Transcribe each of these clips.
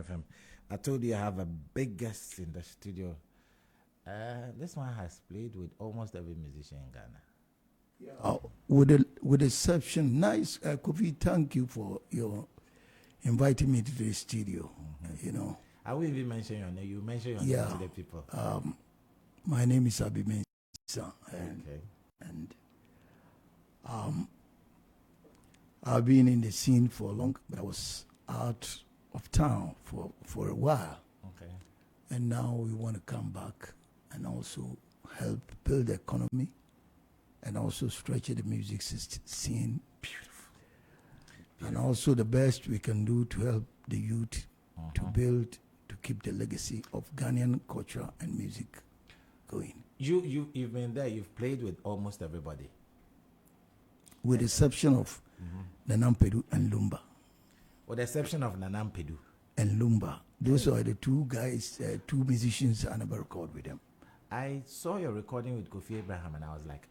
FM. I told you I have a big guest in the studio. This one has played with almost every musician in Ghana. With exception, nice. Kofi, thank you for your inviting me to the studio. You know, I will even mention your name. You mention your name to the people. My name is Abee Mensah, and I've been in the scene for long, but I was out of town for a while. Okay. And now we want to come back and also help build the economy and also stretch the music scene. Beautiful. And also the best we can do to help the youth to build, to keep the legacy of Ghanaian culture and music going. You've been there. You've played with almost everybody, with the exception of Nanam Pedu and Lumba. With the exception of Nanam Pedu and Lumba, those are the two guys, two musicians I never recorded with them. I saw your recording with Kofi Abraham, and I was like,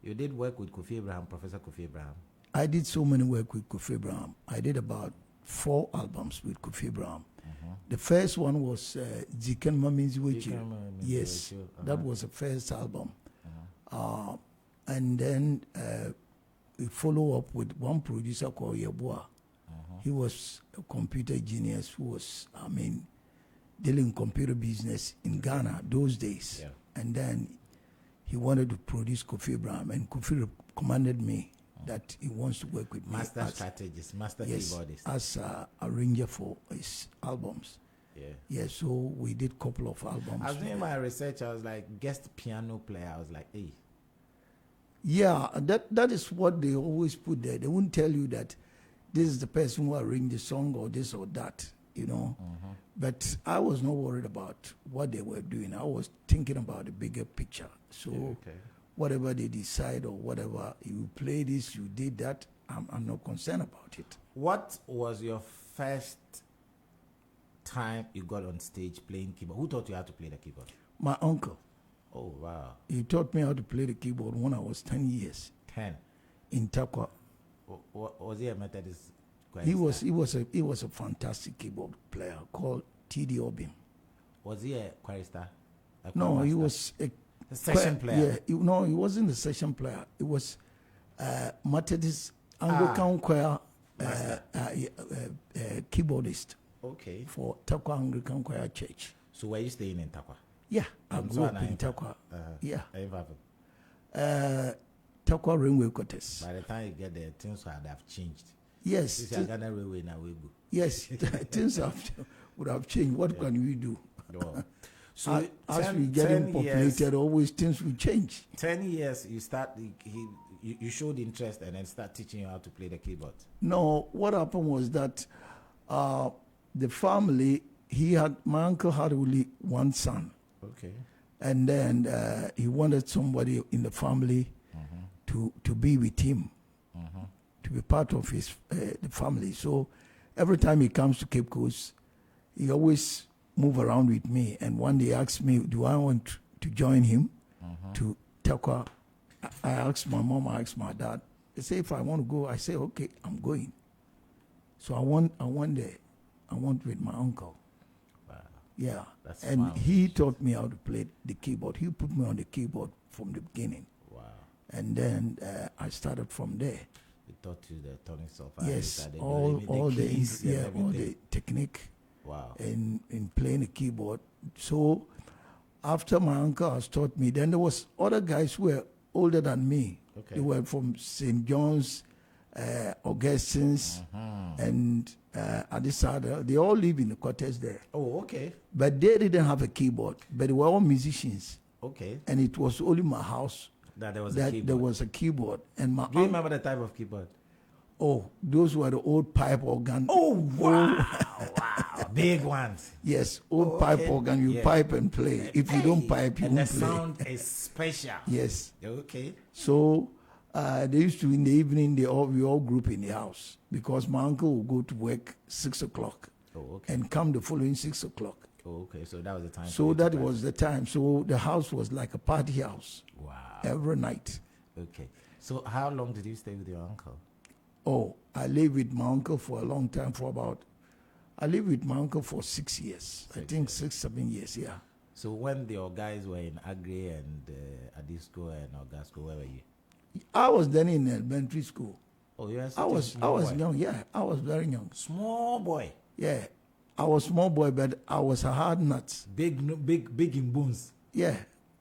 you did work with Kofi Abraham, Professor Kofi Abraham. I did so many work with Kofi Abraham. I did about 4 albums with Kofi Abraham. The first one was Ziken Maminzi Wechi. Yes, that was the first album. And then we follow up with one producer called Yeboah. He was a computer genius who was, dealing in computer business in Ghana those days. Yeah. And then he wanted to produce Kofi Abraham, and Kofi commanded me that he wants to work with master me. Strategist, master keyboardist. As a arranger for his albums. Yeah, so we did a couple of albums. I was doing my research, I was like, guest piano player. I was like, hey. Yeah, that is what they always put there. They won't tell you that this is the person who arranged the song or this or that, you know. But I was not worried about what they were doing. I was thinking about the bigger picture. So whatever they decide or whatever, you play this, you did that, I'm not concerned about it. What was your first time you got on stage playing keyboard? Who taught you how to play the keyboard? My uncle. Oh, wow. He taught me how to play the keyboard when I was 10 years. 10? In Takwa. Was he a Methodist? He was a fantastic keyboard player called T.D. Obim. Was he a chorister? No, he was a session player. Yeah, he wasn't a session player. It was Methodist Anglican choir keyboardist. Okay. For Takwa Anglican Choir Church. So were you staying in Takwa? Yeah, I grew up in Takwa. Takwa Railway Quarters. By the time you get there, things would have changed. Yes. This is Ghana Railway now. Yes, things would have changed. What can we do? So as we get populated, always things will change. 10 years, you showed interest and then start teaching you how to play the keyboard. No, what happened was that the family, my uncle had only one son. Okay. And then he wanted somebody in the family to be with him, to be part of his the family. So every time he comes to Cape Coast, he always move around with me. And one day he asked me, do I want to join him to Takwa? I asked my mom, I asked my dad. They say, if I want to go, I say, okay, I'm going. So I went there. I went with my uncle. Wow. Yeah. That's and fun. He taught me how to play the keyboard. He put me on the keyboard from the beginning. Wow. And then I started from there. He taught you the tonic solfa. Yes, all the technique. Wow. In playing the keyboard. So after my uncle has taught me, then there was other guys who were older than me. Okay. They were from St. John's, Augustine's, and Adisada. They all live in the quarters there. Oh, okay. But they didn't have a keyboard, but they were all musicians. Okay. And it was only my house that there was a keyboard. And do you remember the type of keyboard? Oh, those were the old pipe organ. Oh, wow. Wow. Big ones. Yes, old pipe organ. You pipe and play. If you don't pipe, you won't play. And the sound is special. Yes. Okay. So they used to, in the evening, we all group in the house because my uncle would go to work 6 o'clock. Oh, okay. And come the following 6 o'clock. Oh, okay. So that was the time. So that was the time. So the house was like a party house. Wow. Every night. Okay. So how long did you stay with your uncle? Oh, I lived with my uncle for a long time, for about I lived with my uncle for 6 years. I think 6, 7 years, yeah. So when your guys were in Agri and Adisco and Ogasco, where were you? I was then in elementary school. Oh, you were I was boy. young, yeah. I was very young. Small boy. Yeah. I was small boy, but I was a hard nut. Big in bones. Yeah.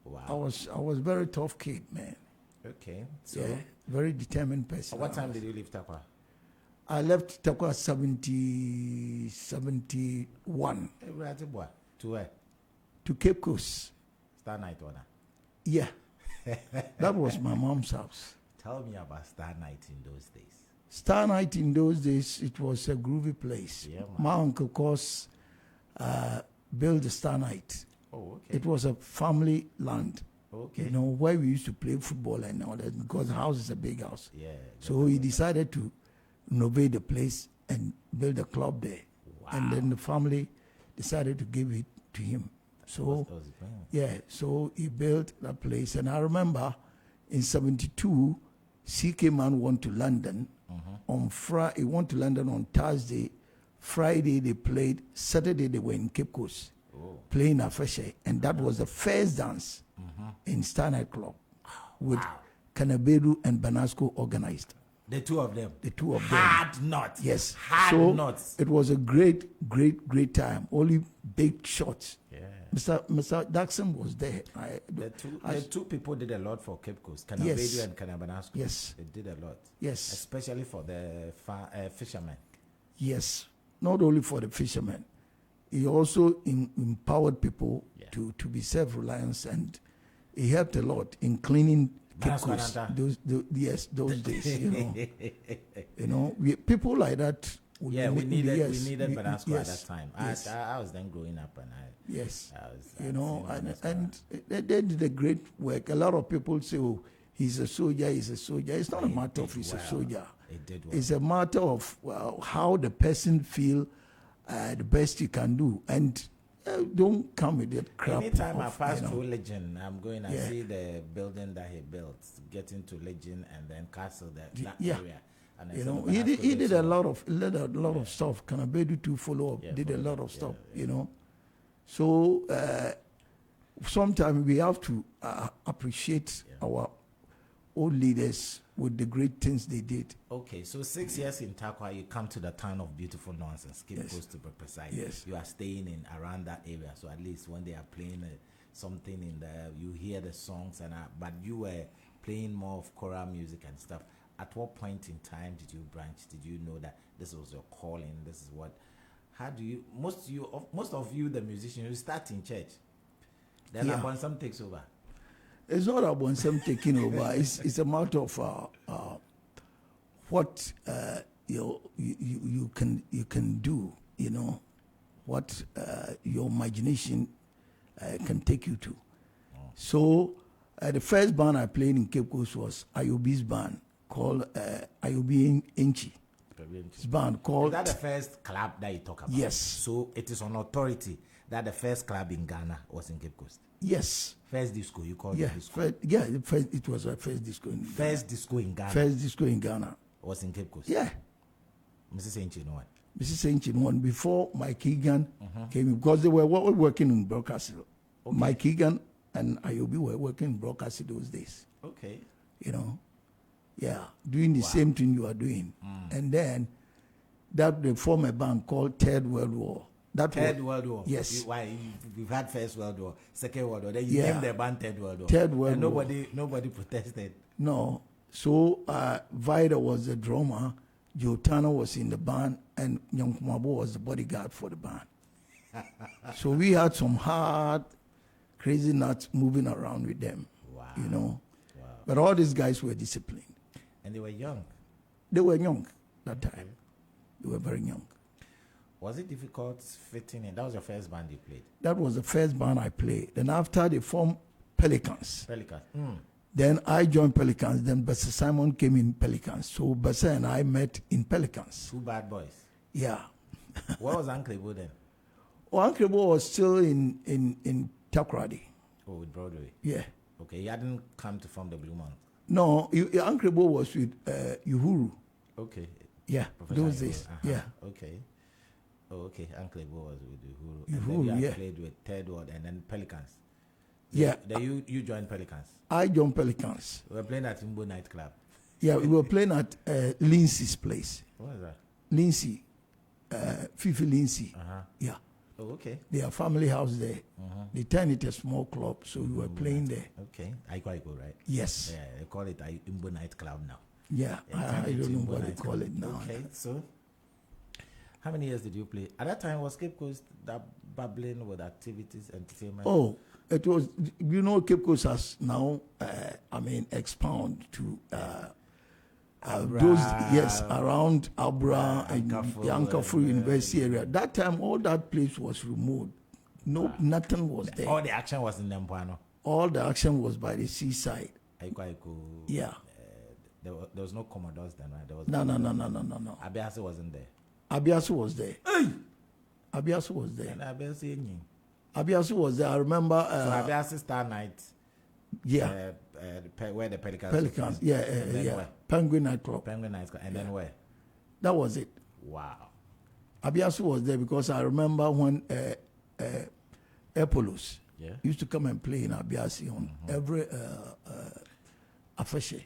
Wow. I was very tough kid, man. Okay. So Yeah. Very determined person. what time did you leave Takwa? I left Takwa 71 To where? to Cape Coast. Star Night Order. Yeah. That was my mom's house. Tell me about Star Night in those days. Star Night in those days, it was a groovy place. Yeah, man. My uncle, of course, built the Star Night. Oh, okay. It was a family land, Okay. you know, where we used to play football and all that, because the house is a big house. Yeah. So he decided to renovate the place and build a club there. Wow. And then the family decided to give it to him. So, That was the plan. yeah, so he built that place. And I remember in 72, CK Man went to London. On Friday, he went to London on Thursday. Friday, they played. Saturday, they were in Cape Coast playing Afeshe. And that was the first dance in Star Night Club with Kanabedu and Banasco organized. The two of them. The two of them. Hard nuts. Yes. Hard nuts. It was a great time. Only big shots. Yeah. Mr. Jackson was there. The two people did a lot for Cape Coast, Kanabedu and Kanabanasco. Yes. They did a lot. Yes. Especially for the fishermen. Yes. Not only for the fishermen. He also empowered people to be self-reliant, and he helped a lot in cleaning Cape Coast. Those days, you know, people like that. We needed Banasco at that time. Yes. I was then growing up, and and they did a great work. A lot of people say, "Oh, he's a soldier. He's a soldier." It's not a matter of he's a soldier. It did well. It's a matter of how the person feel the best you can do, and don't come with that crap. Anytime I pass through Legend, I'm going to see the building that he built, get into Legend and then Castle, that area. And he did a lot of stuff. Kanabedu to follow up, did a lot of stuff. You know, so sometimes we have to appreciate our old leaders with the great things they did. Okay, so 6 years in Takwa, you come to the town of beautiful nonsense, Cape Coast to be precise. Yes. You are staying in around that area, so at least when they are playing something in there, you hear the songs. But you were playing more of choral music and stuff. At what point in time did you branch? Did you know that this was your calling? This is what? How do you? Most of you, the musicians, you start in church. Then Abonsam takes over. It's not Abonsam taking over. It's a matter of what you can do. You know what your imagination can take you to. So the first band I played in Cape Coast was Ayobi's band called Abee Mensah. His band called. Is that the first club that you talk about? Yes. So it is on authority that the first club in Ghana was in Cape Coast. Yes. First disco, you call it disco? It was a first disco in Ghana. First disco in Ghana. First disco in Ghana. Was in Cape Coast? Yeah. Mrs. Saint one. Mrs. Saint one before Mike Egan came in, because they were working in broadcast. Okay. Mike Egan and Ayobi were working in broadcast those days. Okay. You know, doing the same thing you are doing. And then they formed a band called Third World War. World War. Yes. We've had First World War, Second World War. Then you named the band Third World War. Third World War. Nobody protested. No. So Vida was the drummer, Joe Turner was in the band, and Young Kumabo was the bodyguard for the band. So we had some hard, crazy nuts moving around with them. Wow. You know. Wow. But all these guys were disciplined. And they were young. They were young that time. They were very young. Was it difficult fitting in? That was your first band you played? That was the first band I played. Then after they formed Pelicans. Then I joined Pelicans. Then Bessa Simon came in Pelicans. So Bessa and I met in Pelicans. Two bad boys. Yeah. Where was Uncle Bo then? Oh, Uncle Bo was still in Takoradi. Oh, with Broadway. Yeah. Okay, he hadn't come to form the Blue Monk. No, Uncle Bo was with Uhuru. Okay. Yeah, Professor those days. Yeah. Oh, okay. Uncle Bo was with Uhuru. Uhuru, And then you yeah. had played with Third World and then Pelicans. Yeah. Then you joined Pelicans. I joined Pelicans. We were playing at Imbo nightclub. Yeah, we were playing at Lindsay's place. What is that? Lindsay, Fifi Lindsay. Yeah. Oh, okay. Their family house there. They turned it a small club, so we were playing there. Okay. Aiko, right? Yes. Yeah, they call it Imbo nightclub now. Yeah, I don't know what they call it now. Okay, so how many years did you play? At that time, was Cape Coast that bubbling with activities, entertainment? Oh, it was, Cape Coast has now, expound to those, yes, around Abra and Yankafu University area. That time, all that place was remote. No, nothing was there. All the action was in Nempuano. All the action was by the seaside. Aiko. Yeah. There was no Commodores then, right? There was No. Abiasi wasn't there. Abiasu was there. Hey! Abiasu was there. And Abiasi Abiasu was there. I remember. So Abiasi Star Night. Yeah. Where the Pelicans. Pelicans. Yeah. Where? Penguin Nightclub. Penguin Nightclub. And then where? That was it. Wow. Abiasu was there because I remember when Apollos used to come and play in Abiasi on every affair.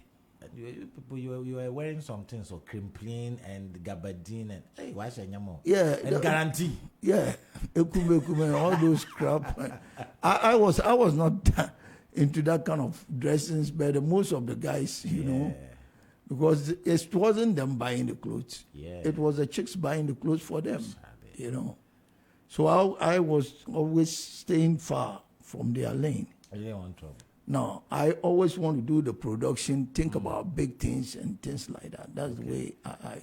You were wearing something so crimpline and gabardine and hey, why should you Yeah, and guarantee. Yeah, ekume, all those crap. I was not into that kind of dressings, but most of the guys, you know, because it wasn't them buying the clothes. Yeah, it was the chicks buying the clothes for them. You know, so I was always staying far from their lane. I didn't want trouble. No, I always want to do the production, think about big things and things like that. That's the way I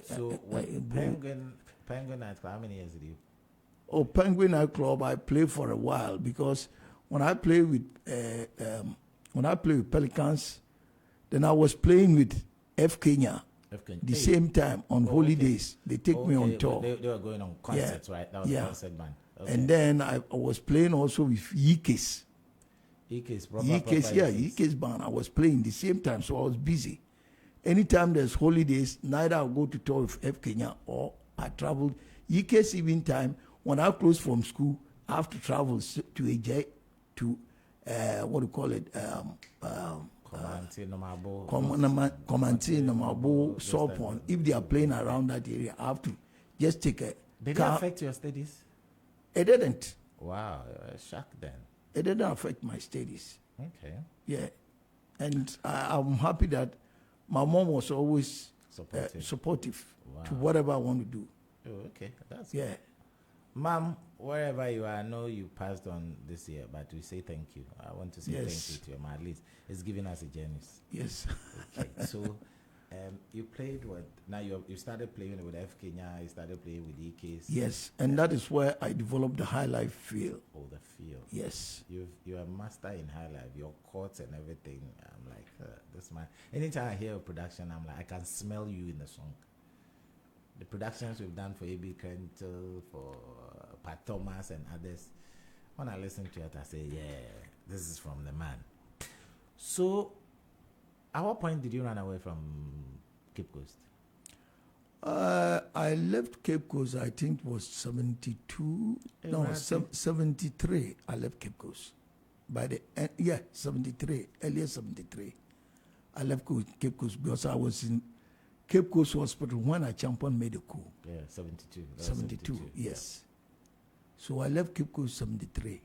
Penguin Nightclub, how many years did you? Oh, Penguin Nightclub, I played for a while because when I play with Pelicans, then I was playing with F Kenya. The same time on holidays. They take me on tour. They were going on concerts, right? That was a concert band. Okay. And then I was playing also with Yikes. Yikes band. I was playing the same time, so I was busy. Anytime there's holidays, neither I'll go to tour with F Kenya or I traveled. Yikes even time, when I close from school, I have to travel to AJ to what do you call it? Comanche, Namabo, Sopon. If they are playing around that area, I have to just take a Did car. it affect your studies? It didn't. Wow, shocked then. It didn't affect my studies. Okay. Yeah. And I'm happy that my mom was always supportive to whatever I want to do. Oh, okay. That's yeah. Good. Mom, wherever you are, I know you passed on this year, but we say thank you. I want to say thank you to your mom. At least it's giving us a journey. Yes. Okay. So you played with, now you started playing with F Kenya, you started playing with EKs. Yes, and that is where I developed the Highlife feel. Oh, the feel. Yes. You're a master in Highlife, your chords and everything. I'm like, this man. Anytime I hear a production, I'm like, I can smell you in the song. The productions we've done for Abee Mensah, for Pat Thomas and others, when I listen to it, I say, yeah, this is from the man. So, at what point did you run away from Cape Coast? I left Cape Coast, I think it was 72. No, 73. I left Cape Coast. By the end, 73, earlier 73. I left Cape Coast because I was in Cape Coast Hospital when a champion made a coup. Yeah, 72. 72, yes. Yeah. So I left Cape Coast 73.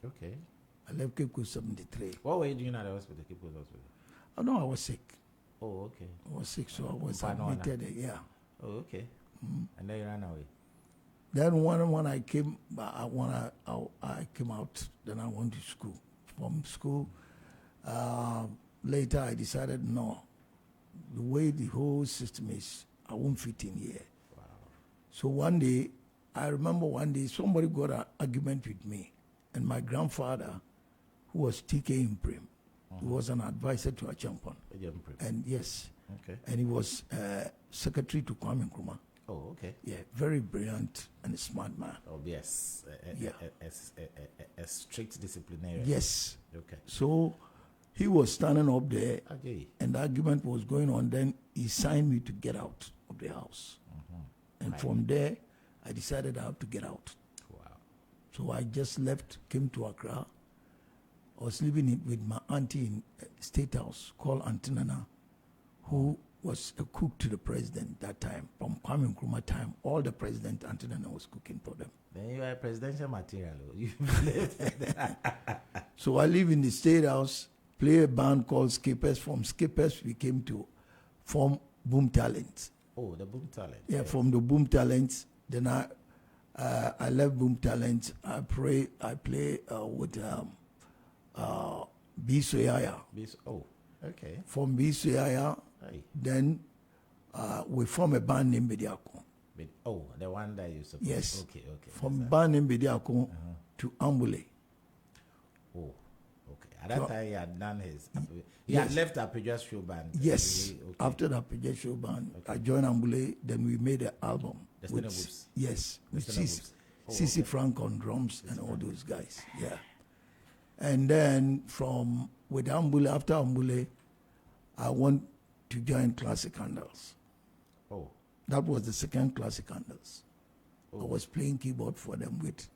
Okay. I left Cape Coast 73. What were you doing at the hospital, Cape Coast Hospital? Oh, no, I was sick. Oh, okay. I was sick, so I was admitted. Yeah. Oh, okay. And then you ran away. Then when I came, I came out. Then I went to school. From school, later I decided no, the way the whole system is, I won't fit in here. Wow. So one day, I remember somebody got an argument with me, and my grandfather, who was TK Imprim, he was an advisor to a champion. And yes, okay. And he was secretary to Kwame Nkrumah. Oh, okay. Yeah, very brilliant and a smart man. Oh, yes. A strict disciplinarian. Yes. Okay. So he was standing up there, okay, and the argument was going on. Then he signed me to get out of the house. And from there, I decided I have to get out. Wow. So I just left, came to Accra. I was living with my auntie in State House called Auntie Nana, who was a cook to the president that time. From Kwame Nkrumah time, all the president, Auntie Nana was cooking for them. Then you are presidential material. You So I live in the State House, play a band called Skippers. From Skippers, we came to form Boom Talents. Oh, the Boom Talent. Yeah, from the Boom Talents, then I left Boom Talents. I play with Bisoyaya. Oh, okay. From Bisoyaya, Hey. then we form a band named Bediako. Oh, the one that you supposed. Yes. Okay. From band named Bediako to Ambule. Oh, okay. At that time, he had done his. He Yes. had left Apeja show band. Yes. Okay. After the Apeja show band, Okay. I joined Ambule. Then we made an album. The Stena Whoops. Yes, The with Stena Whoops. Oh, Cici okay. Frank on drums and all those guys. Yeah. And then with Ambule, after Ambule, I went to join Classic Handles. Oh. That was the second Classic Handles. Oh. I was playing keyboard for them with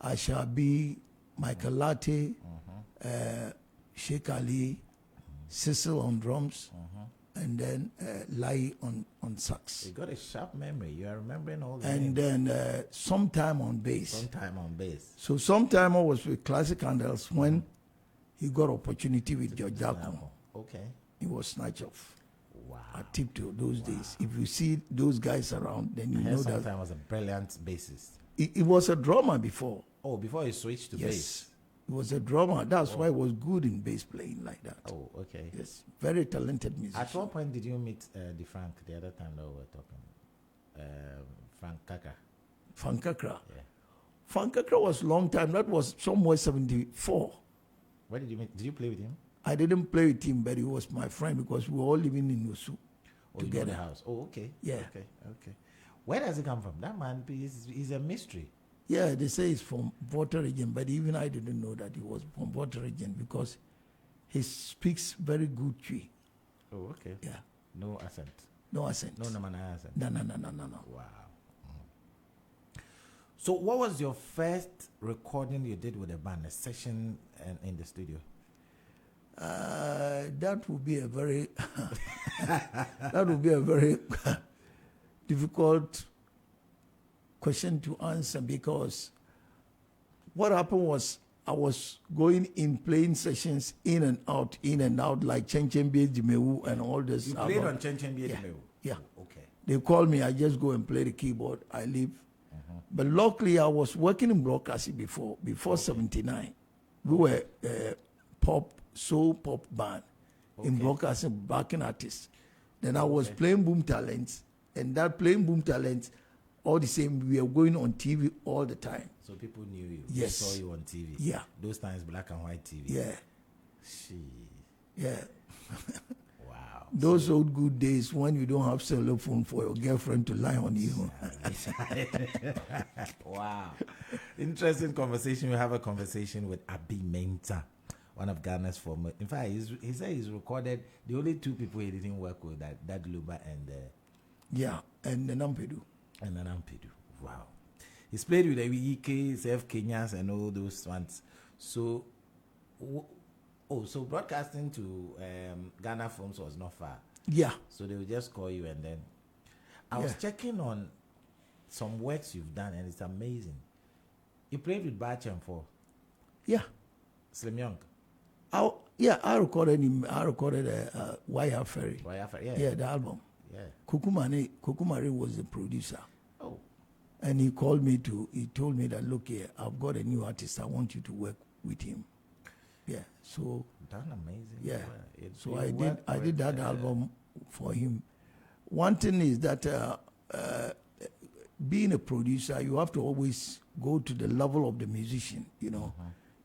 Ashabi, Michael Latte, Sheikh Ali, Cecil on drums, and then Lai on sax. You got a sharp memory. You are remembering all the And names. then sometime on bass. Sometime on bass. So sometime I was with Classic Handles when he got opportunity with George Dacon. Okay. He was snatched off. Wow. At Tiptoe those days. If you see those guys around, then you I know heard that sometime was a brilliant bassist. he was a drummer before. Oh, before he switched to Yes. bass. He was a drummer. That's why he was good in bass playing like that. Oh, okay. Yes. Very talented musician. At what point did you meet the Frank the other time that we were talking? Frank Kaka. Fankakra. Yeah. Fankakra was long time. That was somewhere 74. Where did you meet? Did you play with him? I didn't play with him, but he was my friend because we were all living in Nusu Oh, you know together. the house. Oh, okay. Yeah. Okay. Where does he come from? That man is a mystery. Yeah, they say he's from Volta region, but even I didn't know that he was from Volta region because he speaks very good Twi. Oh, okay. Yeah, No accent. no accent. No Namana accent. No. Wow. So, what was your first recording you did with a band, a session in the studio? That would be a very that would be a very difficult question to answer because what happened was I was going in playing sessions in and out like Chen Chen Bie Jimewu and all this. You played on Chen Chen Bie Yeah. Jimewu? Yeah. Oh, okay. They call me, I just go and play the keyboard. I leave. But luckily, I was working in broadcasting before 79. We were soul pop band in Okay. broadcasting, backing artists. Then I was playing Boom Talents, and that playing Boom Talents, all the same, we were going on TV all the time. So people knew you. Yes. They saw you on TV. Yeah. Those times, black and white TV. Yeah, She. yeah. Wow. Those old good days when you don't have cell phone for your girlfriend to lie on you. Wow. Interesting conversation. We have a conversation with Abee Mensah, one of Ghana's former. In fact, he said he's recorded the only two people he didn't work with, that Luba and Yeah, and the Nampedu. Nampedu. Wow. He's played with the EK, CF Kenyans, and all those ones. So, so broadcasting to Ghana Films was not far. Yeah, So they will just call you, and then I was Yeah. checking on some works you've done, and it's amazing. You played with Bachem for yeah. Slim Young. I recorded him. I recorded Wire Ferry. Yeah. The album. Yeah. Kukumari was the producer. Oh, And he told me that, look here, I've got a new artist. I want you to work with him. Yeah. So, done amazing. yeah. It- So you I worked did with, that album for him. One thing is that being a producer, you have to always go to the level of the musician, you know.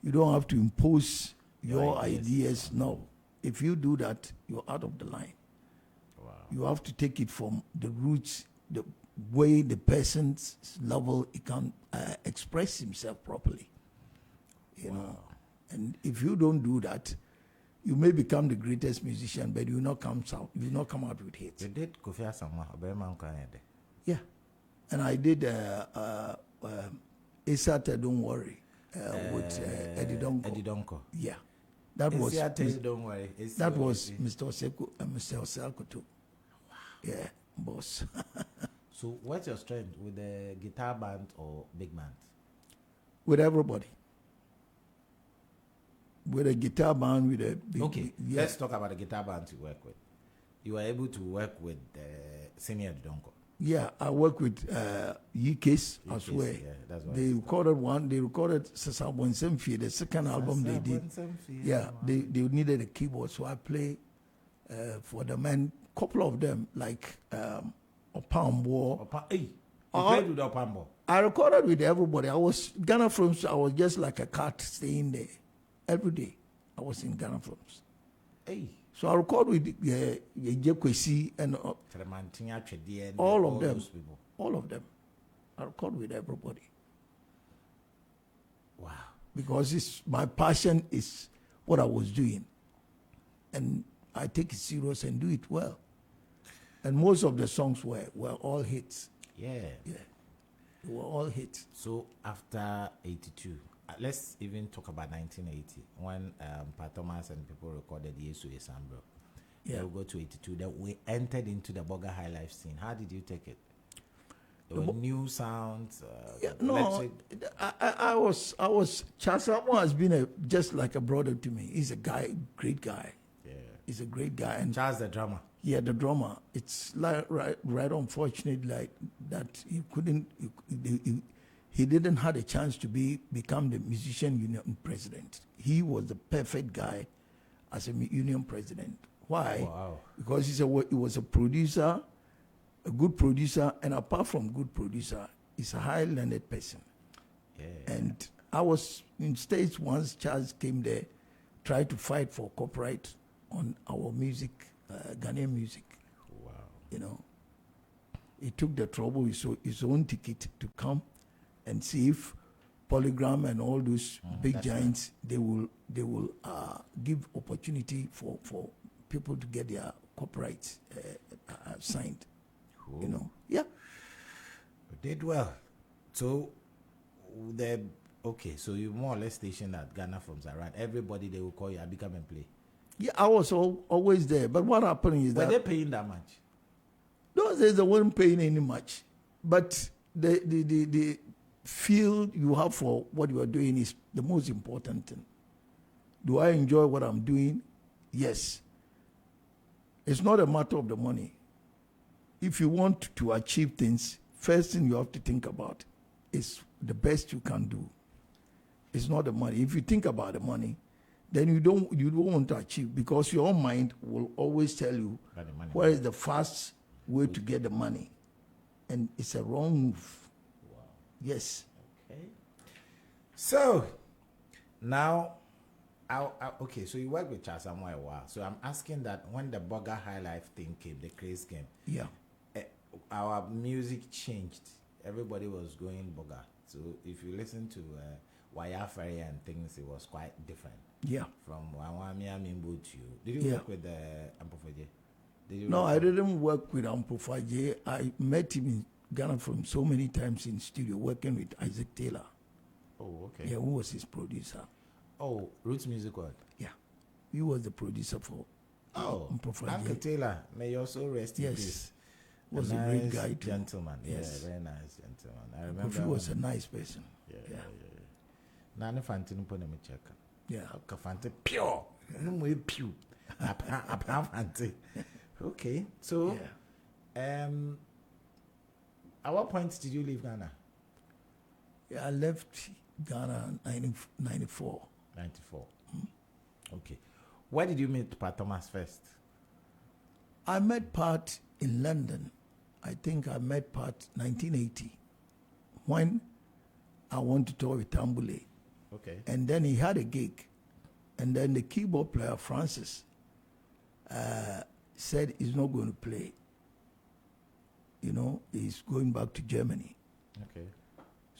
You don't have to impose your ideas. No. If you do that, you're out of the line. Wow. You have to take it from the roots, the way the person's level he can express himself properly. You know, and if you don't do that, you may become the greatest musician, but you will not come out with hits. You did Kofi Asamoah, Oberman Kanyede. Yeah, And I did Isate Don't Worry with Eddie Donko. Eddie Donko. Yeah. That was Don't Worry. that was Mr. Oseko too. Yeah, boss. So what's your strength with the guitar band or big band? With everybody. With a guitar band, with a big... Okay, yeah. let's talk about the guitar band you work with. You were able to work with Senior Donko. Yeah, I work with Yikes as well. Yeah, that's what They recorded one. They recorded Sasabon Semfi, the second album they did. Yeah, they needed a keyboard, so I play for them. And a couple of them, like Opambo. Hey, you played with Opambo? I recorded with everybody. I was Ghana Films. I was just like a cat staying there every day. I was in Ghana Films. Hey. So I record with Jekwesi and all of them. Those people. All of them. I record with everybody. Wow. Because my passion is what I was doing. And I take it serious and do it well. And most of the songs were all hits. Yeah. Yeah. They were all hits. So after 82, let's even talk about 1980 when Pat Thomas and people recorded Yesu Esambro. Yeah. We'll go to 82. Then we entered into the Burger Highlife scene. How did you take it? There were new sounds. I was Charles Samuel has been just like a brother to me. He's a great guy. Yeah. He's a great guy. And Charles the drummer. Yeah, the drummer. It's like right unfortunate like that he couldn't. He didn't have a chance to become the musician union president. He was the perfect guy as a union president. Why? Wow. Because he was a producer, a good producer, and apart from good producer, he's a high learned person. Yeah. And I was in States once. Charles came there, tried to fight for copyright on our music, Ghanaian music. Wow. You know, he took the trouble, his own ticket to come and see if Polygram and all those big giants, right, they will give opportunity for people to get their copyrights signed. Cool. You know, yeah. You did well. So so you more or less stationed at Ghana Films around. Everybody they will call you, I become and play. Yeah, I was always there. But what happened is were they paying that much? Those days they weren't paying any much. But the feel you have for what you are doing is the most important thing. Do I enjoy what I'm doing? Yes. It's not a matter of the money. If you want to achieve things, first thing you have to think about is the best you can do. It's not the money. If you think about the money, then you don't want to achieve, because your own mind will always tell you where is the fast way to get the money. And it's a wrong move. Wow. Yes. Okay. So now, okay, so you worked with Charles Samuel a while. So I'm asking that when the Burger Highlife thing came, the craze came, yeah, our music changed. Everybody was going Burger. So if you listen to Waya Ferry and things, it was quite different. Yeah. From Wawamia Mimbo to you. Did you work with Ampofaje? No, I didn't work with Ampofaje. I met him in Ghana from so many times in studio working with Isaac Taylor. Oh, okay. Yeah, who was his producer? Oh, Roots Music World. Yeah. He was the producer for Ampofaje. Uncle Taylor, may you also rest in peace. Was a great guy too. Gentleman. Yes. Yeah, very nice gentleman. I remember. He was a nice person. Yeah. Nane Fantino put me check. Yeah. Kafante pure. No more pure. Apparently. Okay. So, at what point did you leave Ghana? Yeah, I left Ghana in 94. 94. Okay. Where did you meet Pat Thomas first? I met Pat in London. I think I met Pat 1980 when I went to tour with Tambule. Okay. And then he had a gig. And then the keyboard player, Francis, said he's not going to play. You know, he's going back to Germany. Okay.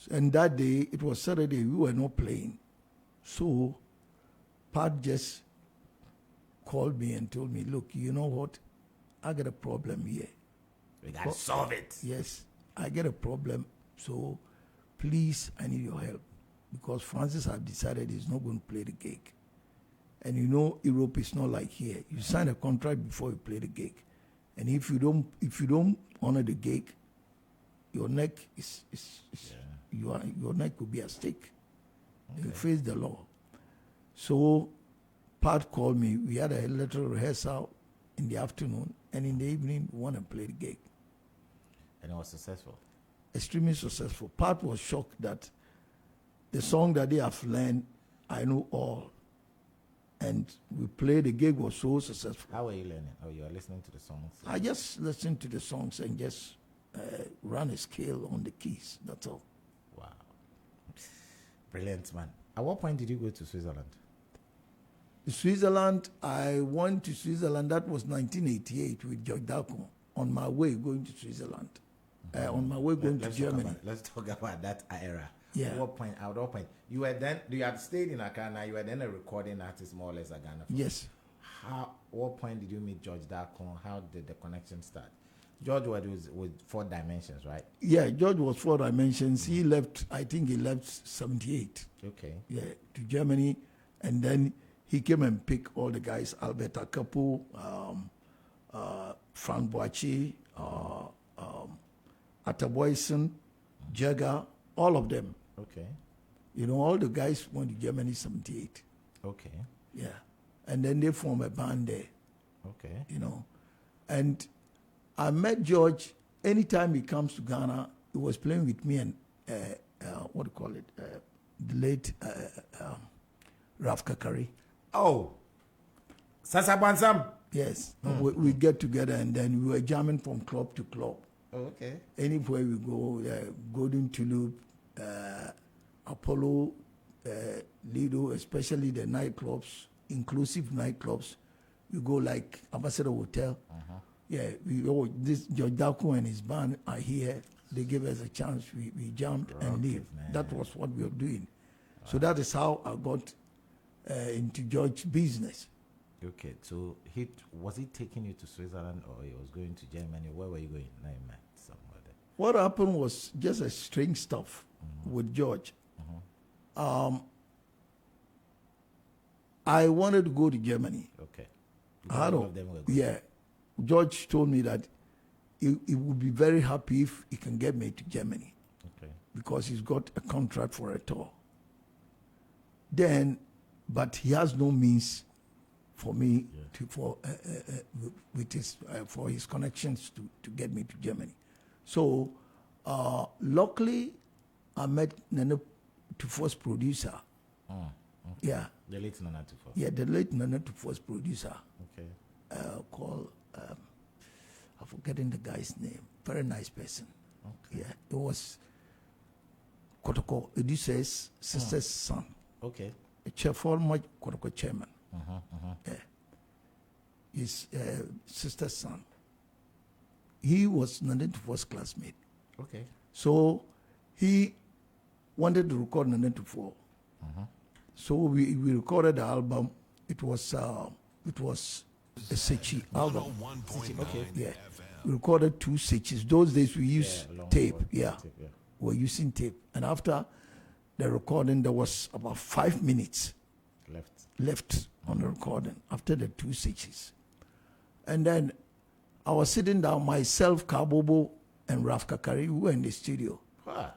And that day, it was Saturday, we were not playing. So Pat just called me and told me, look, you know what? I got a problem here. We got to solve it. Yes. I get a problem, so please, I need your help. Because Francis have decided he's not going to play the gig. And you know, Europe is not like here. You sign a contract before you play the gig. And if you don't honor the gig, your neck your neck could be at stake. Okay. You face the law. So Pat called me. We had a little rehearsal in the afternoon, and in the evening we want to play the gig. And it was successful. Extremely successful. Pat was shocked that the song that they have learned, I know all. And we played, the gig was so successful. How were you learning? Oh, you were listening to the songs? I just listened to the songs and just ran a scale on the keys. That's all. Wow. Brilliant, man. At what point did you go to Switzerland? Switzerland, I went to Switzerland. That was 1988 with George Darko. On my way going to Switzerland. On my way going to Germany. Let's talk about that era. Yeah. At what point? You had stayed in Accra. Now you were then a recording artist, more or less, at Ghana. Yes. What point did you meet George Darko? How did the connection start? George was with 4 Dimensions, right? Yeah, George was 4 Dimensions. He left, I think he left 78. Okay. Yeah, to Germany. And then he came and picked all the guys, Albert Akapo, Frank Boachi, Ataboyson, Jagger, all of them. Okay. You know, all the guys went to Germany 78. Okay. Yeah. And then they formed a band there. Okay. You know. And I met George anytime he comes to Ghana. He was playing with me and what do you call it? The late Raf Kakari. Oh, Sasa Bansam. Yes. We get together and then we were jamming from club to club. Oh, okay. Anywhere we go, Golden Tulip, Apollo, Lido, especially the nightclubs, inclusive nightclubs. We go like Ambassador Hotel. Yeah, this George Darko and his band are here. They gave us a chance. We jumped and leave. That was what we were doing. Wow. So that is how I got into George's business. Okay, so was he taking you to Switzerland or he was going to Germany? Where were you going? No, you met somewhere there. What happened was just a strange stuff with George. I wanted to go to Germany. Okay. Yeah. George told me that he would be very happy if he can get me to Germany. Okay. Because he's got a contract for a tour. But he has no means for me for his connections to get me to Germany. So luckily I met Nana Tufo's producer. Okay. Yeah. The late Nana Tufo. Yeah, the late Nana Tufo's producer. Okay. Called I'm forgetting the guy's name. Very nice person. Okay. Yeah. It was Kotoko Edise's sister's son. Okay. A former Kotoko chairman. Yeah. His sister's son. He was Nana Tufo's classmate. Okay. So he wanted to record Nana Tufo. So we recorded the album. It was a Sechi album. Okay. Yeah. We recorded 2 Sechis. Those days we used tape. Yeah. We were using tape. And after the recording, there was about 5 minutes left on the recording after the 2 Sechis. And then I was sitting down, myself, Kabobo, and Raf Kakari, we were in the studio. Wow.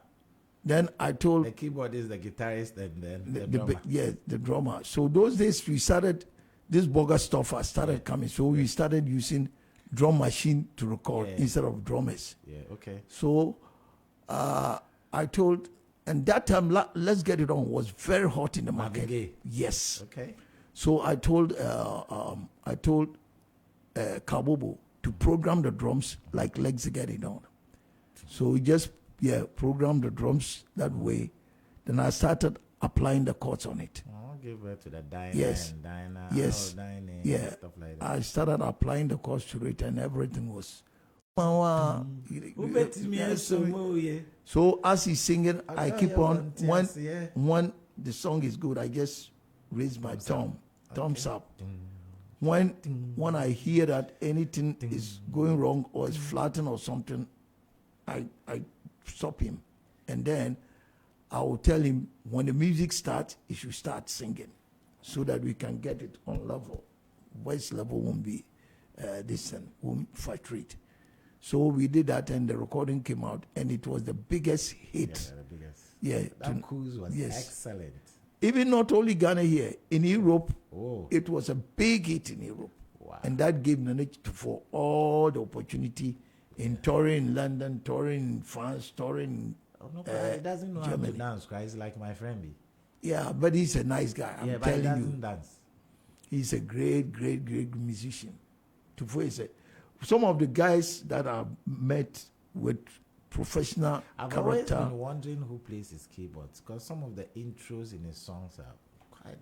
Then I told... The keyboardist, the guitarist, and then the drummer. The drummer. So those days we started, this bogus stuff started coming. So we started using drum machine to record instead of drummers. Yeah, okay. So I told, and that time, Let's Get It On was very hot in the market. Mavige. Yes. Okay. So I told Kabobo to program the drums like Let's Get It On. So we just programmed the drums that way. Then I started applying the chords on it. I'll give birth to the Dinah and Dinah. Yes. And stuff like that. I started applying the chords to it and everything was... So as he's singing, I keep on. When the song is good, I just raise my thumbs up. When I hear that anything is going wrong or is flattened or something, I stop him, and then I will tell him when the music starts, he should start singing, so that we can get it on level. Voice level won't be this and won't fluctuate. So we did that, and the recording came out, and it was the biggest hit. Yeah, the biggest. Yeah, That cruise was excellent. Even not only Ghana here, in Europe, Oh, it was a big hit in Europe. wow. And that gave Nanech for all the opportunity in touring in London, touring in France, touring. Oh, no, he doesn't know Germany. how to dance, guys. Like my friend B. Yeah, but he's a nice guy. I'm Yeah, but he telling doesn't you, dance. he's a great, great, great musician. Tufo is some of the guys that I've met with professional I've always character. been wondering who plays his keyboards, because some of the intros in his songs are quite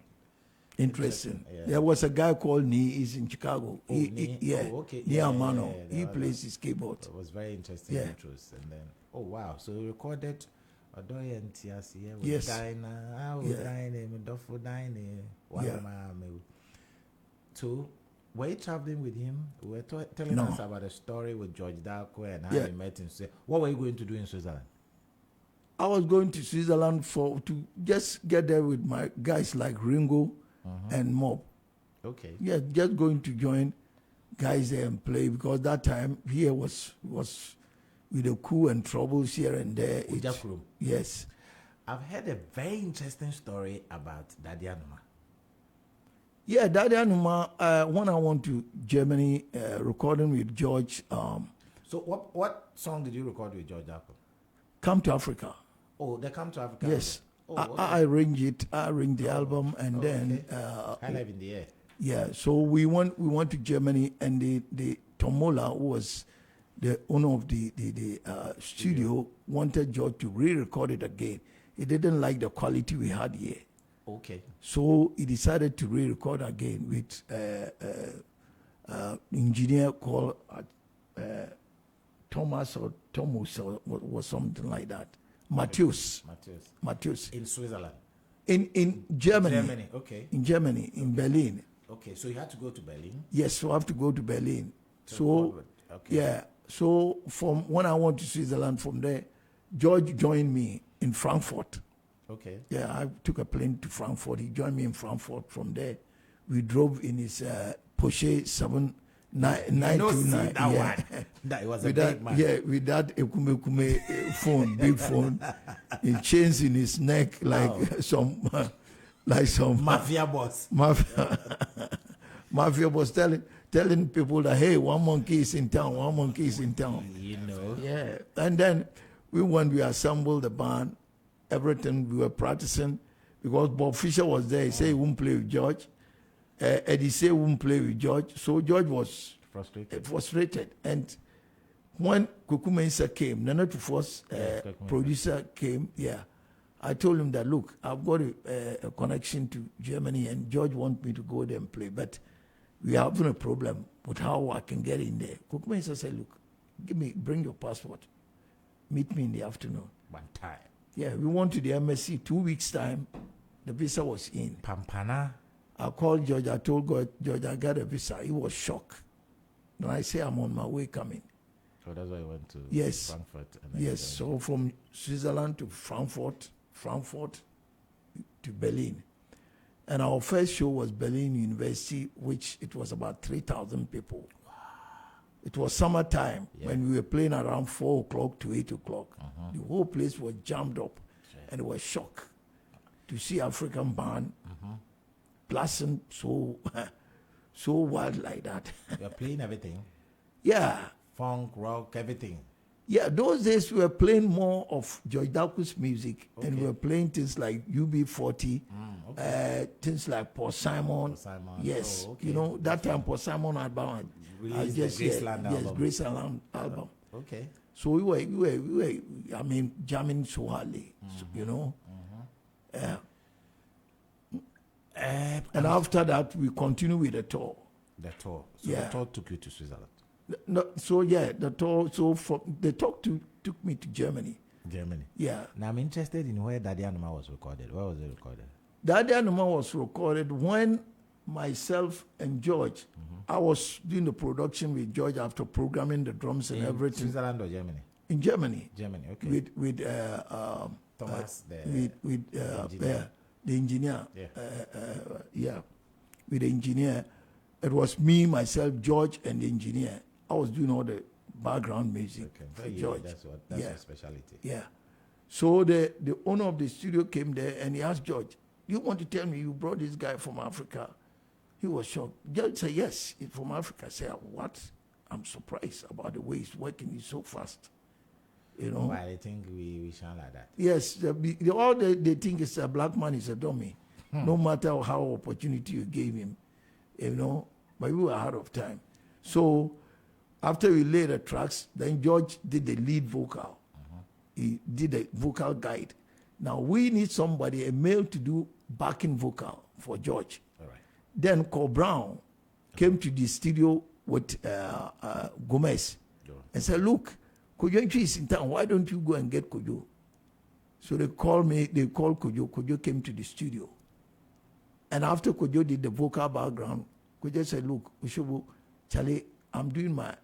Interesting. Yeah. There was a guy called Nee. He's in Chicago. Oh, Nee. Oh, okay. Nee Yeah, Amano. yeah, He that plays his keyboard. It was very interesting Yeah. intros. And then, oh wow, so he recorded Odoye and Tiasi with Yes. Dinah, Yeah. Dinah, Medofo Dinah, Yeah. So, were you traveling with him? We were telling No. us about a story with George Darko and how Yeah. you met in Switzerland. What were you going to do in Switzerland? I was going to Switzerland to just get there with my guys like Ringo and Mob. Okay. Yeah, just going to join guys there and play, because that time here was with the coup and troubles here and there. Ujakuru. Yes. I've heard a very interesting story about Daddy Anuma. Yeah, Daddy Anuma, when I went to Germany, recording with George, So what song did you record with George Darko? Come to Africa. Oh, they come to Africa. Yes. Oh, I okay. arranged it. I arranged the album, and then Highlife in the air. yeah. So we went to Germany, and the Tomola, who was the owner of the studio, wanted George to re-record it again. He didn't like the quality we had here, Okay. so he decided to re-record again with engineer called Thomas or Thomas or was something like that. Matheus. In Switzerland. In Germany. Germany. Okay. In Germany, in Berlin. Okay. So you had to go to Berlin. Yes, so I have to go to Berlin. So forward. Okay. yeah, so from when I went to Switzerland, from there, George joined me in Frankfurt. Okay. Yeah, I took a plane to Frankfurt. He joined me in Frankfurt. From there, we drove in his Porsche 929. That Yeah. one. That it was a With big that, man. yeah, with that Ekume phone, big phone, in chains in his neck, like some Mafia boss. mafia was telling people that, hey, one monkey is in town. You know. Yeah, and then we assembled the band, everything. We were practicing because Bob Fisher was there. He said he wouldn't play with George. Eddie said he wouldn't play with George. So George was frustrated. And when Kuku Mensah came, Nana Tufo's producer came, yeah, I told him that, look, I've got a connection to Germany, and George wants me to go there and play, but we are having a problem with how I can get in there. Kuku Mensah said, look, bring your passport. Meet me in the afternoon. One time. Yeah, we went to the MSC 2 weeks' time. The visa was in. Pampana. I called George. I told George I got a visa. He was shocked. And I say I'm on my way coming. So that's why I went to Yes. Frankfurt. And then Yes. So from Switzerland to Frankfurt to Berlin. And our first show was Berlin University, which it was about 3,000 people. Wow. It was summertime when we were playing around 4 o'clock to 8 o'clock. The whole place was jammed up. And it was shock to see African band blasting so wild like that. You're playing everything. Yeah. Funk, rock, everything. Yeah, those days we were playing more of George Darko's music, and we were playing things like UB40, things like Paul Simon. Yes, you know, that time Paul Simon album Released the Graceland album. Yes, Graceland album. Okay. So we were, I mean, jamming so hardly, you know. And after that, we continue with the tour. The tour. So the tour took you to Switzerland. No, so yeah, the tour. So the tour took me to Germany. Yeah. Now I'm interested in where Daddy Anuma was recorded. Where was it recorded? Daddy Anuma was recorded when myself and George, I was doing the production with George after programming the drums and everything. Switzerland or Germany? In Germany. Germany, okay. With Thomas, the engineer. Yeah. Yeah, with the engineer. It was me, myself, George, and the engineer. I was doing all the background music for George. That's your specialty. Yeah. So the owner of the studio came there and he asked George, "You want to tell me you brought this guy from Africa?" He was shocked. George said, "Yes, he's from Africa." I said, "What?" I'm surprised about the way he's working. He's so fast. You know. Why I think we shine like that. Yes, all they think is a black man is a dummy. No matter how opportunity you gave him, you know. But we were out of time. So after we laid the tracks, then George did the lead vocal. He did the vocal guide. Now we need somebody, a male, to do backing vocal for George. All right. Then Cole Brown came to the studio with Gomez and said, "Look, Kojo is in town. Why don't you go and get Kojo?" So they called Kojo. Kojo came to the studio. And after Kojo did the vocal background, Kojo said, "Look, Ushobu, Charlie, I'm doing my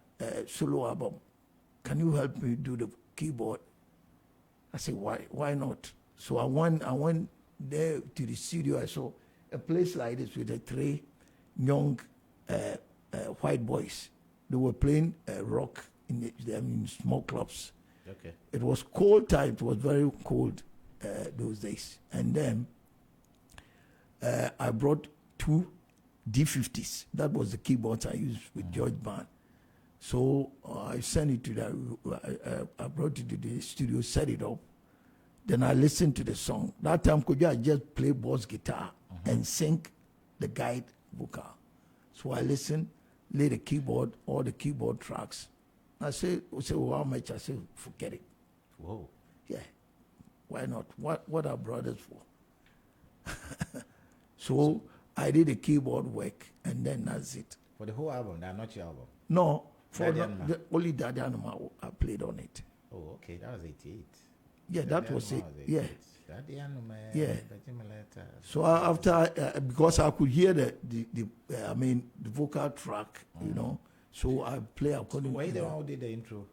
solo album. Can you help me do the keyboard?" I said, why not? So I went there to the studio. I saw a place like this with the three young white boys. They were playing rock in small clubs. Okay. It was cold time. It was very cold those days. And then I brought two D50s. That was the keyboards I used with George Band. So I sent it to I brought it to the studio, set it up. Then I listened to the song. That time, I just play bass guitar and sing the guide vocal. So I listened, lay the keyboard, all the keyboard tracks. I say, well, how much? I say, forget it. Whoa. Yeah. Why not? What are brothers for? So I did the keyboard work, and then that's it. For the whole album, not your album? No. For only Daddy Anuma, I played on it. Oh, okay. That was 88. Yeah, that was it. Yeah. Daddy Anuma. Yeah. So after, because I could hear the vocal track, you know, so I play according to. Why the one who did the intro?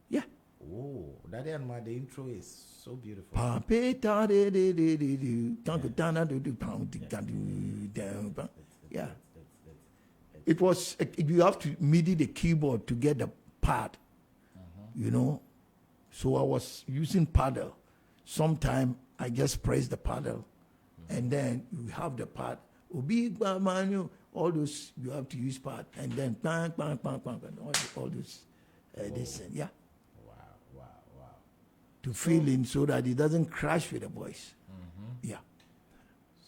Yeah. Oh, Daddy Anuma, the intro is so beautiful. Yeah. It was, you have to MIDI the keyboard to get the pad, you know. So I was using paddle. Sometime I just press the paddle, and then you have the pad. All those, you have to use pad, and then bang, bang, bang, bang, and all those, this, yeah. Wow. To fill in so that it doesn't crash with the voice. Yeah.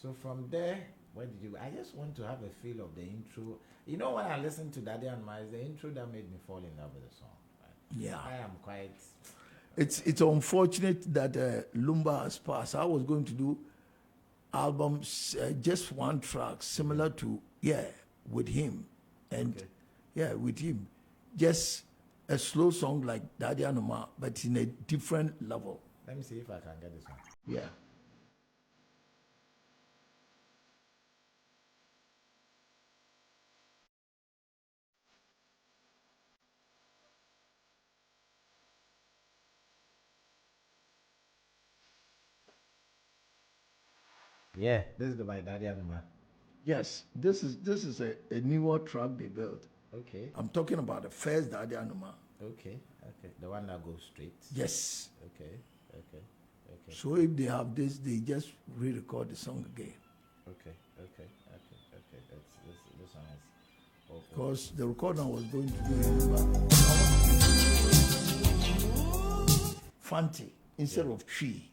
So from there, where did you? I just want to have a feel of the intro. You know, when I listen to Daddy and it's the intro that made me fall in love with the song. Right? Yeah. I am quite. It's unfortunate that Lumba has passed. I was going to do albums, just one track, similar to with him, and with him, just a slow song like Daddy Anuma, but in a different level. Let me see if I can get this one. Yeah. Yeah, this is my Daddy Anuma. Yes, this is a newer track they built. Okay. I'm talking about the first Daddy Anuma. Okay. The one that goes straight. Yes. Okay. So if they have this, they just re-record the song again. Okay. This one is. Because the recording I was going to do is Fanti instead of Tree.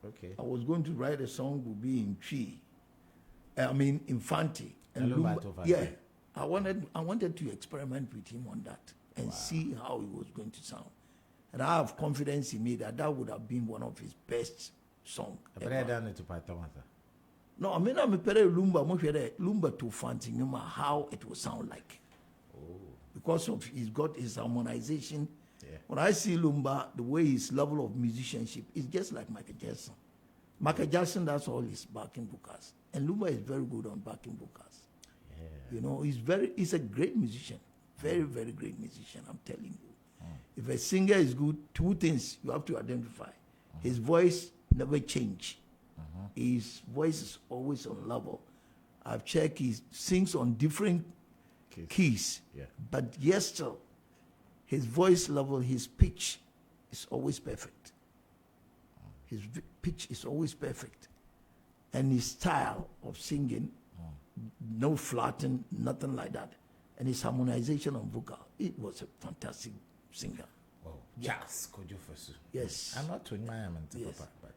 Okay. I was going to write a song would be in Tree. In Fanti. And Lumba, I wanted to experiment with him on that and see how it was going to sound. And I have confidence in me that would have been one of his best songs. But I don't need to play Thomas. No, I'm a pere Lumba to Fanti, no matter how it will sound like. Oh. Because of he's got his harmonization. Yeah. When I see Lumba, the way his level of musicianship is just like Michael Jackson. Michael Jackson, that's all his backing vocals. And Lumba is very good on backing vocals. Yeah. You know, he's a great musician. Very, very great musician, I'm telling you. If a singer is good, two things you have to identify. His voice never change. His voice is always on level. I've checked, he sings on different keys. Yeah. But yet still, his voice level, his pitch is always perfect. His pitch is always perfect. And his style of singing, no flatting, nothing like that. And his harmonization on vocal, it was a fantastic singer. Oh, yes, could you first? Yes. I'm not to admire him, Yes. Papa, but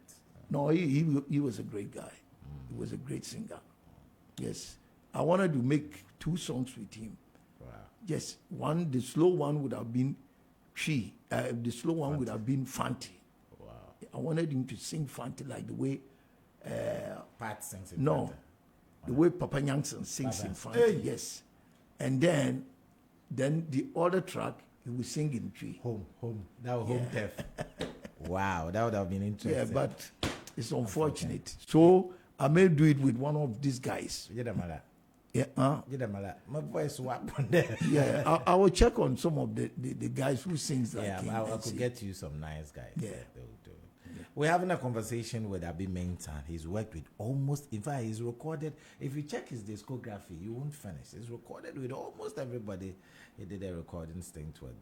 No, he was a great guy. He was a great singer. Yes. I wanted to make 2 songs with him. wow. Yes. One, the slow one would have been Chi. The slow one would have been Fanti. Wow. I wanted him to sing Fanti like the way, Pat sings it. no, better. the way Papa Nyansen sings Papa. in Fanti. Hey. Yes. And then the other track, he will sing in Chi. Home. That was home deaf. Wow, that would have been interesting. Yeah, but it's unfortunate. So I may do it with one of these guys. You don't matter. Yeah, You don't matter. My voice swap on there. yeah. I will check on some of the guys who sings like Yeah, him. I and could see. get you some nice guys. Yeah. They'll do it. We're having a conversation with Abee Mensah. He's worked with almost, in fact, he's recorded. If you check his discography, you won't finish. He's recorded with almost everybody. He did a recording stint with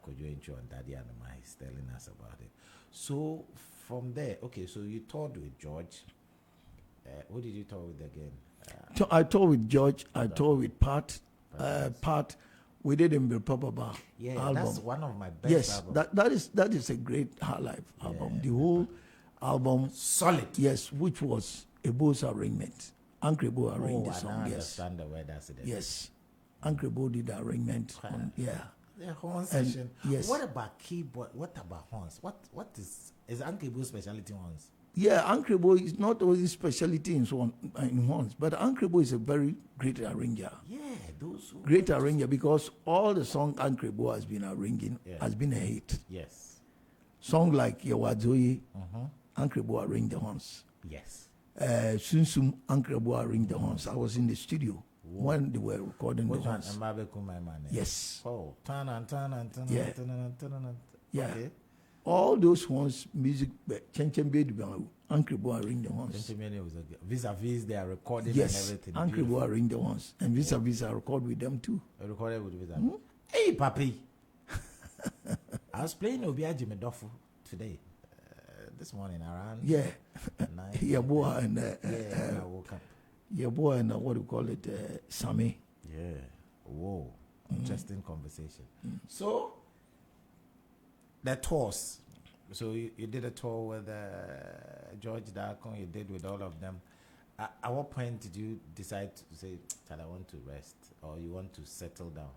Kojo Incho and Daddy Anima. He's telling us about it. So from there, okay, so you toured with George. Who did you tour with again? So I toured with George. I toured with Pat. Pat, we did in Papa Yeah, album. that's one of my best Yes, albums. that is a great Highlife album. The whole album, Solid. yes, which was Ebo's arrangement. Uncle Ebo arranged the I song. now Yes, understand the word that's it. yes. Uncle Ebo did the arrangement. Yeah. The horn And- section. yes. What about keyboard? What about horns? What is Uncle Ibu's specialty horns? Yeah, Uncle Ebo is not only specialty in horns, but Uncle Ebo is a very great arranger. Yeah, those who Great arranger because all the song Uncle Ebo has been arranging Yeah. has been a hit. Yes. Song like Yawazoye, Uncle Ebo arranged the horns. Yes. Sunsum, Uncle Ebo arranged the horns. I was in the studio when they were recording Which the one? horns. Mbabe Kumaiman. Yes. Oh, turn and turn and turn Yeah. and turn and turn and. Yeah. Okay. All those horns, music, Uncle Ebo arranged the horns. Gentlemen, was a vis-a-vis they are recording Yes, and everything. Uncle Ebo arranged the horns. And vis-a-vis I record with them too. I recorded with vis-a-vis. Hey, Papi. I was playing Obia Jimmy Duffo today. This morning around Yeah. 9. Yaboa and Yeah, I woke up. Yaboa and what do you call it? Sami. Yeah. Whoa. Interesting conversation. So, the tours. So, you did a tour with George Darkon, you did with all of them. At what point did you decide to say that I want to rest or you want to settle down?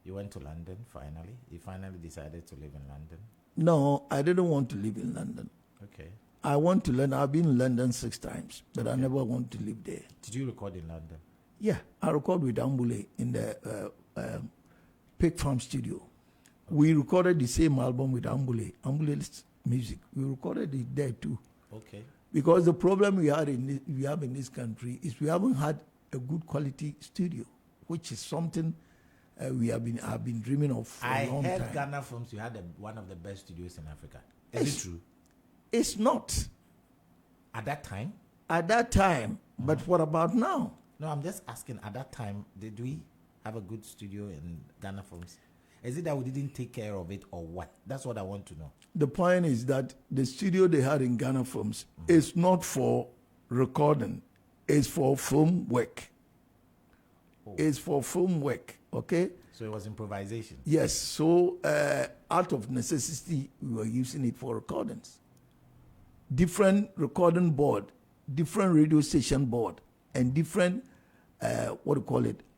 You went to London finally? You finally decided to live in London? No, I didn't want to live in London. Okay. I want to learn. I've been in London 6 times, but I never want to live there. Did you record in London? Yeah, I record with Ambule in the Pig Farm studio. We recorded the same album with Ambule's music. We recorded it there too. Okay. Because the problem we have in this country is we haven't had a good quality studio, which is something I've been dreaming of for I a long heard time. Ghana Films, you had one of the best studios in Africa. Is it true? It's not At that time? at that time, but what about now? No, I'm just asking, at that time, did we have a good studio in Ghana Films? Is it that we didn't take care of it or what? That's what I want to know. The point is that the studio they had in Ghana Films is not for recording, it's for film work. It's for film work, okay? So it was improvisation. Yes, so out of necessity, we were using it for recordings. Different recording board, different radio station board, and different,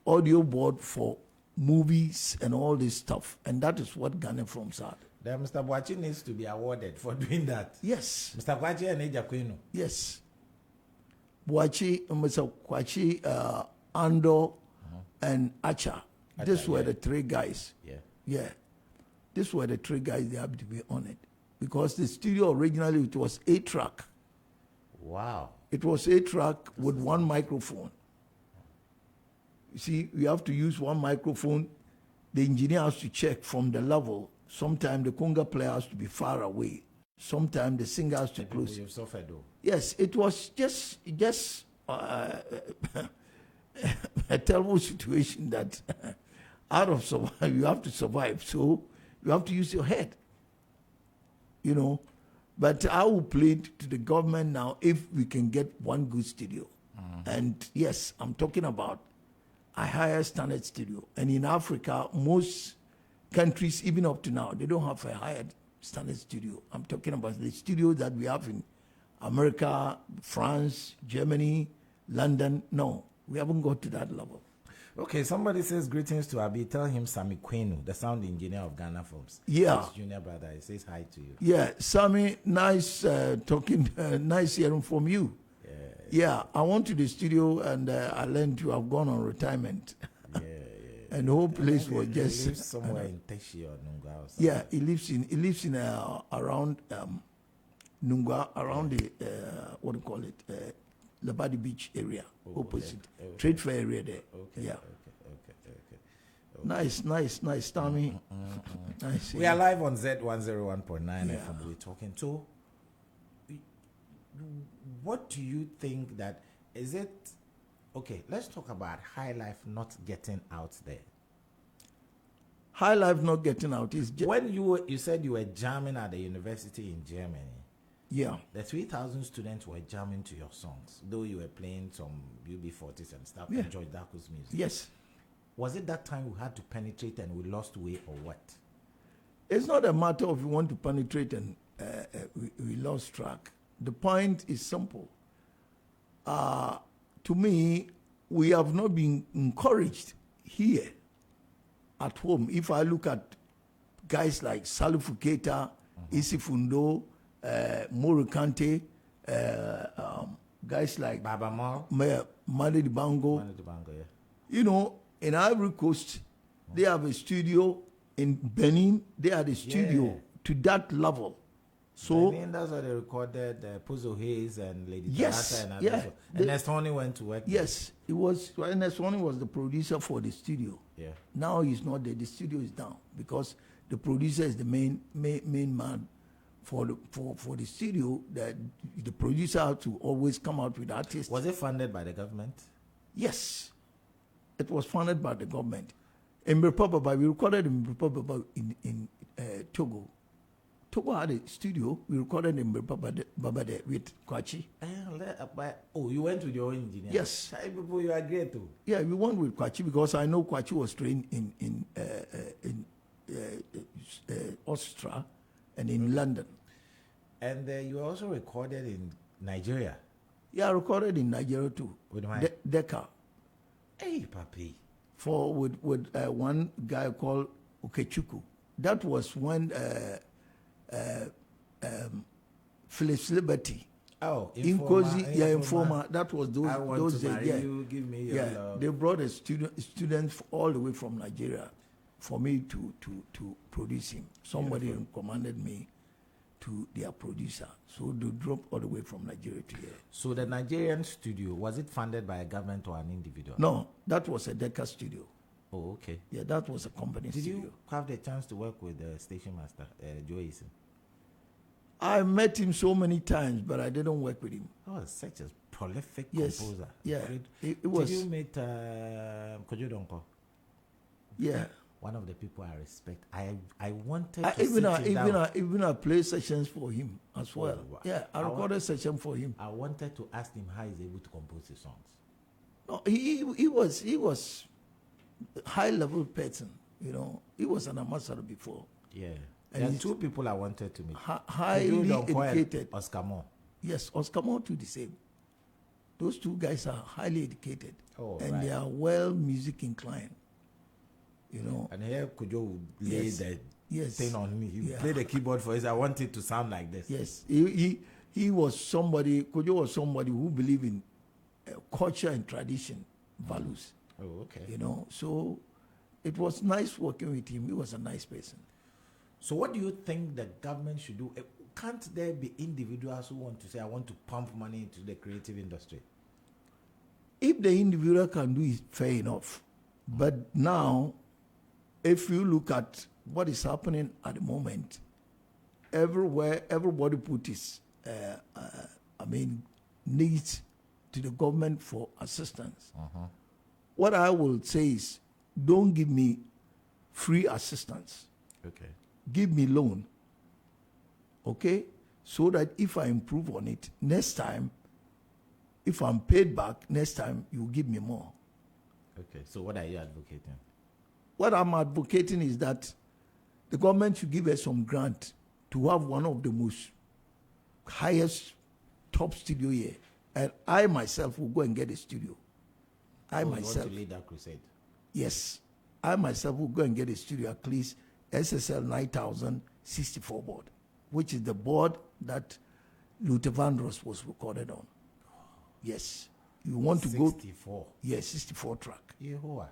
audio board for movies and all this stuff. And that is what Ghana Films had. Then Mr. Boachi needs to be awarded for doing that. Yes, Mr. Boachi and Eja Kwenu. yes. Mr. Kwachi, Ando, and Acha. These were yeah. the 3 guys. Yeah. Yeah. These were the 3 guys they had to be on it. Because the studio originally, it was 8-track. Wow. It was 8-track with 1 microphone. You see, we have to use 1 microphone. The engineer has to check from the level Sometimes the conga player has to be far away. Sometimes the singer has to close. You've suffered though. Yes, it was just a terrible situation that out of survive, you have to survive. So you have to use your head, you know. But I will plead to the government now if we can get one good studio. And yes, I'm talking about a higher standard studio. And in Africa, most countries, even up to now, they don't have a higher standard studio. I'm talking about the studios that we have in America, France, Germany, London. No, we haven't got to that level. Okay, somebody says greetings to Abee. Tell him Sammy Kwenu, the sound engineer of Ghana Films. Yeah. His junior brother. He says hi to you. Yeah, Sammy, nice talking, nice hearing from you. Yeah, I went to the studio and I learned you have gone on retirement. And the whole place was just... He lives somewhere in Teshi or Nungwa or something. Yeah, he lives in around Nungwa, around the, what do you call it, Labadi Beach area, opposite. Okay. Trade fair area there. Okay, Yeah. Okay. Nice, Tommy. Nice. We are live on Z101.9 FM. We're talking to... What do you think that... Is it... Okay, let's talk about Highlife not getting out there. Highlife not getting out is... When you said you were jamming at the university in Germany, yeah, the 3,000 students were jamming to your songs, though you were playing some UB40s and stuff, Yeah. and George Dako's music. yes. Was it that time we had to penetrate and we lost way or what? It's not a matter of you want to penetrate and we lost track. The point is simple. To me, we have not been encouraged here at home. If I look at guys like Salifu Keita, Isi Fundo, Moro Kante, guys like Baba Mal? Mane Dibango, Yeah. you know, in Ivory Coast, they have a studio. In Benin, they had a studio to that level. So I mean, that's why they recorded Puzo Hayes and Lady Yes, Tarata and others. yeah. And Nestoni went to work. yes, it was. Ernest Wani was the producer for the studio. Yeah. Now he's not there. The studio is down because the producer is the main man for the studio. That the producer has to always come out with artists. Was it funded by the government? Yes, it was funded by the government. In Republic, we recorded in Republic in Togo. Togo had a studio. We recorded in Republic with Kwachi. Oh, you went with your own engineer? Yes. Hey, people, you are great too. Yeah, we went with Kwachi because I know Kwachi was trained in Austria and in London. And you were also recorded in Nigeria. Yeah, I recorded in Nigeria too. With my... Decca. Hey, papi. With one guy called Okechukwu. That was when Phyllis Liberty. Oh, Informer. That was those days. Yeah. You give me your love. They brought a student all the way from Nigeria for me to produce him. Somebody recommended me to their producer. So they dropped all the way from Nigeria to here. So the Nigerian studio, was it funded by a government or an individual? No, that was a Decca studio. Oh, okay. Yeah, that was a company studio. Did you have the chance to work with the station master, Joe Eason? I met him so many times, but I didn't work with him. Oh, such a prolific Yes. composer. Yeah. Great. It was. Did you meet Kojo Donko? Yeah. One of the people I respect. I wanted to Even down. I played sessions for him as well. wow. Yeah, I recorded session for him. I wanted to ask him how he's able to compose his songs. No, he was a high level person. You know, he was an ambassador before. Yeah. And There are he's two people I wanted to meet. Highly Kojo Donko and educated. Oscar Moore. Yes, Oscar Moore too the same. Those two guys are highly educated Oh, and right. they are well music inclined. You know. And here Kojo would lay Yes. the Yes. thing on me. He Yeah. played the keyboard for us. I want it to sound like this. Yes, he was somebody. Kojo was somebody who believed in culture and tradition values. Oh, okay. You know, so it was nice working with him. He was a nice person. So what do you think the government should do? Can't there be individuals who want to say, I want to pump money into the creative industry? If the individual can do it, fair enough. But now, if you look at what is happening at the moment, everywhere, everybody put his, needs to the government for assistance. What I will say is, don't give me free assistance. Okay. Give me loan. Okay? So that if I improve on it, next time, if I'm paid back, next time you give me more. Okay. So what are you advocating? What I'm advocating is that the government should give us some grant to have one of the most highest top studio here. And I myself will go and get a studio. I myself. You want to lead that crusade? Yes. I myself will go and get a studio, at least SSL 9064 board, which is the board that Luther Vandross was recorded on. Yes. You want to 64. Yes, 64 track. Yehovah.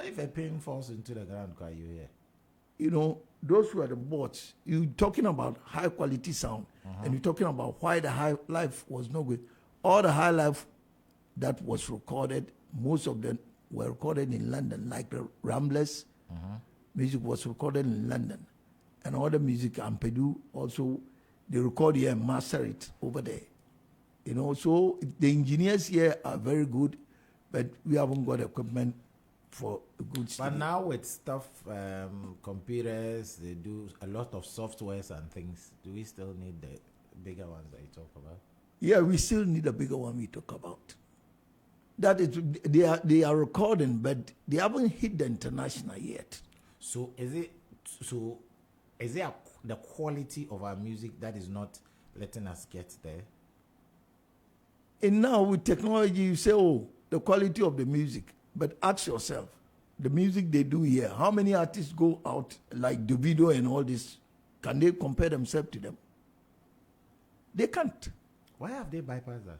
If a pin falls into the ground, are you here? You know, those were the boards. You're talking about high quality sound, and you're talking about why the Highlife was no good. All the Highlife that was recorded, most of them were recorded in London, like the Ramblers. Music was recorded in London. And all the music, Ampadu, also, they record here and master it over there. You know, so the engineers here are very good, but we haven't got equipment for a good studio. But now with stuff, computers, they do a lot of softwares and things. Do we still need the bigger ones that you talk about? Yeah, we still need a bigger one we talk about. That is, they are recording, but they haven't hit the international yet. So is it the quality of our music that is not letting us get there? And now with technology, you say, oh, the quality of the music. But ask yourself, the music they do here, how many artists go out like Davido and all this? Can they compare themselves to them? They can't. Why have they bypassed that?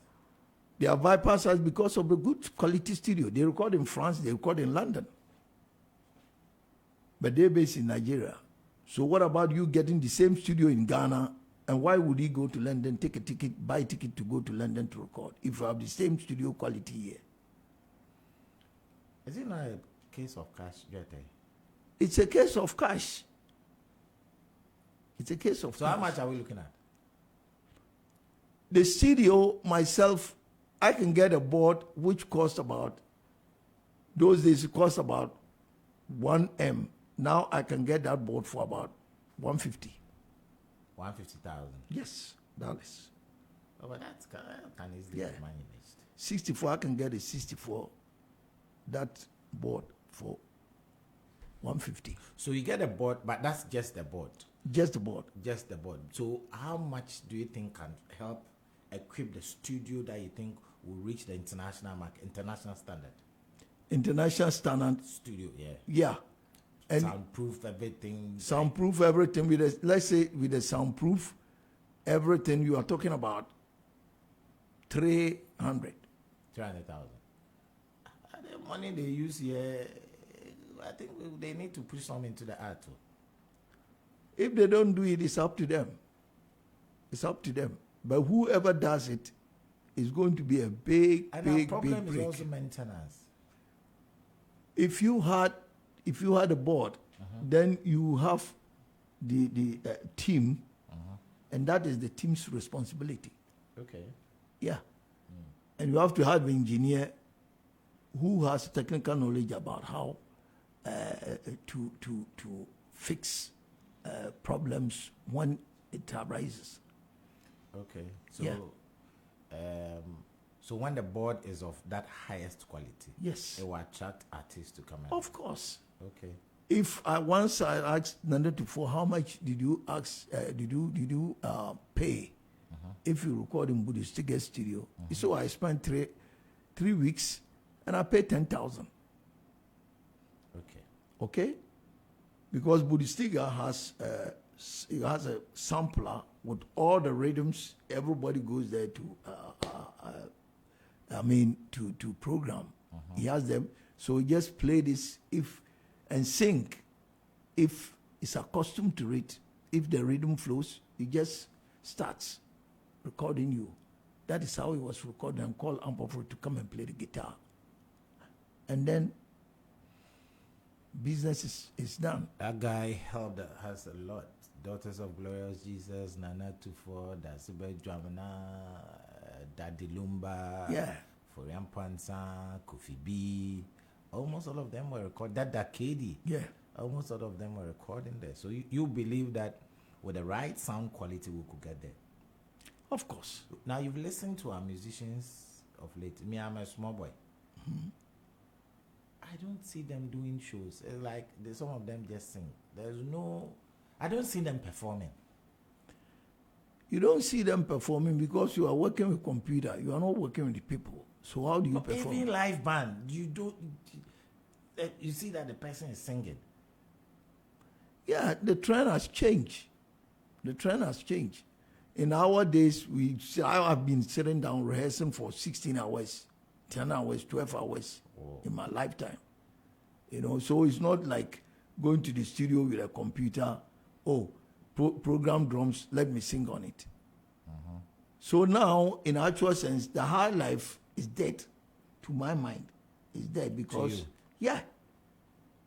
They are bypassed us because of the good quality studio. They record in France, they record in London. But they're based in Nigeria. So what about you getting the same studio in Ghana? And why would he go to London, take a ticket, buy a ticket to go to London to record if you have the same studio quality here? Is it not a case of cash, Jete? It's a case of cash. It's a case of So cash. how much are we looking at? The studio, myself, I can get a board which cost about, those days it cost about 1M. Now I can get that board for about 150. 150,000. Yes, dollars. Oh, but that's can easily Yeah. be managed. 64, I can get a 64, that board for 150. So you get a board, but that's just the board. Just the board. Just the board. So how much do you think can help equip the studio that you think will reach the international market, international standard? International standard. Studio, yeah. Yeah. And soundproof everything. Soundproof everything. With a, let's say with the soundproof everything, you are talking about 300. 300,000. The money they use here, I think they need to push some into the art too. If they don't do it, it's up to them. It's up to them. But whoever does it is going to be a big, and big, our problem big is break. also maintenance. If you had a board, then you have the team, and that is the team's responsibility. Okay. Yeah. And you have to have an engineer who has technical knowledge about how to fix problems when it arises. Okay. So, Yeah. So when the board is of that highest quality, Yes. it will attract artists to come in. Of course. Okay. If once I asked Nanda for how much did you ask? Did you pay if you record in Buddhistic studio? So I spent three weeks, and I paid 10,000. Okay. Okay, because Buddhistiga has it has a sampler with all the rhythms. Everybody goes there to to program. He has them, so he just play this and sing. If it's accustomed to it, if the rhythm flows, he just starts recording you. That is how he was recorded, and called Ampofro to come and play the guitar. And then business is done. That guy has a lot. Daughters of Glorious Jesus, Nana Tufo, Dasibe Dramana, Daddy Lumba, Yeah. Forian Pansa, Kofi B. Almost all of them were recorded. That Dakedi. Yeah. Almost all of them were recording there. So you believe that with the right sound quality we could get there? Of course. Now you've listened to our musicians of late. Me, I'm a small boy. Mm-hmm. I don't see them doing shows. It's like some of them just sing. I don't see them performing. You don't see them performing because you are working with computer. You are not working with the people. So how do you perform? Even live band, you see that the person is singing. Yeah, the trend has changed. The trend has changed. In our days, I have been sitting down rehearsing for 16 hours, 10 hours, 12 hours in my lifetime. So it's not like going to the studio with a computer. Program drums, let me sing on it. Uh-huh. So now, in actual sense, the high life is dead. To my mind, it's dead because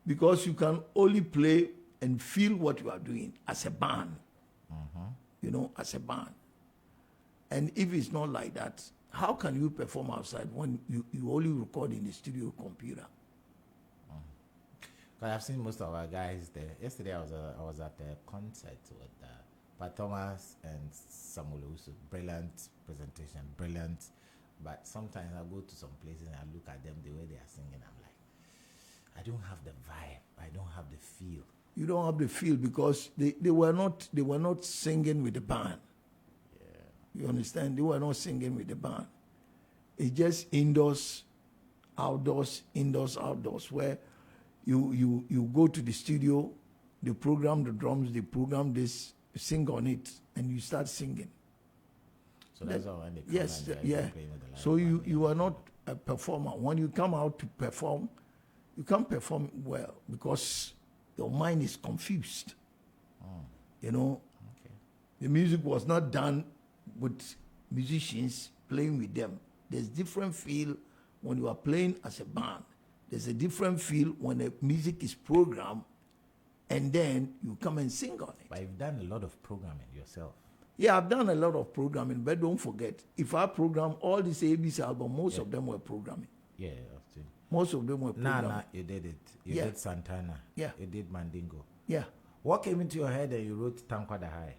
because you can only play and feel what you are doing as a band. Uh-huh. As a band. And if it's not like that, how can you perform outside when you only record in the studio computer? Because I've seen most of our guys there. Yesterday I was at a concert with Pat Thomas and Samuel Uso. Brilliant presentation, brilliant. But sometimes I go to some places and I look at them the way they are singing. I'm like, I don't have the vibe. I don't have the feel. You don't have the feel because they were not singing with the band. Yeah. You understand? They were not singing with the band. It's just indoors, outdoors, where you go to the studio, they program the drums, they program this, sing on it, and you start singing. So that's all when they come yes, and yeah. playing with the live So band, you are not a performer. When you come out to perform, you can't perform well because your mind is confused. Okay. The music was not done with musicians playing with them. There's different feel when you are playing as a band. There's a different feel when the music is programmed and then you come and sing on it. But you've done a lot of programming yourself. Yeah, I've done a lot of programming, but don't forget, if I program all these ABC albums, most of them were programming. Yeah, I've seen. Most of them were programming. Nana, you did it. You did Santana. Yeah. You did Mandingo. Yeah. What came into your head and you wrote Tankwada High?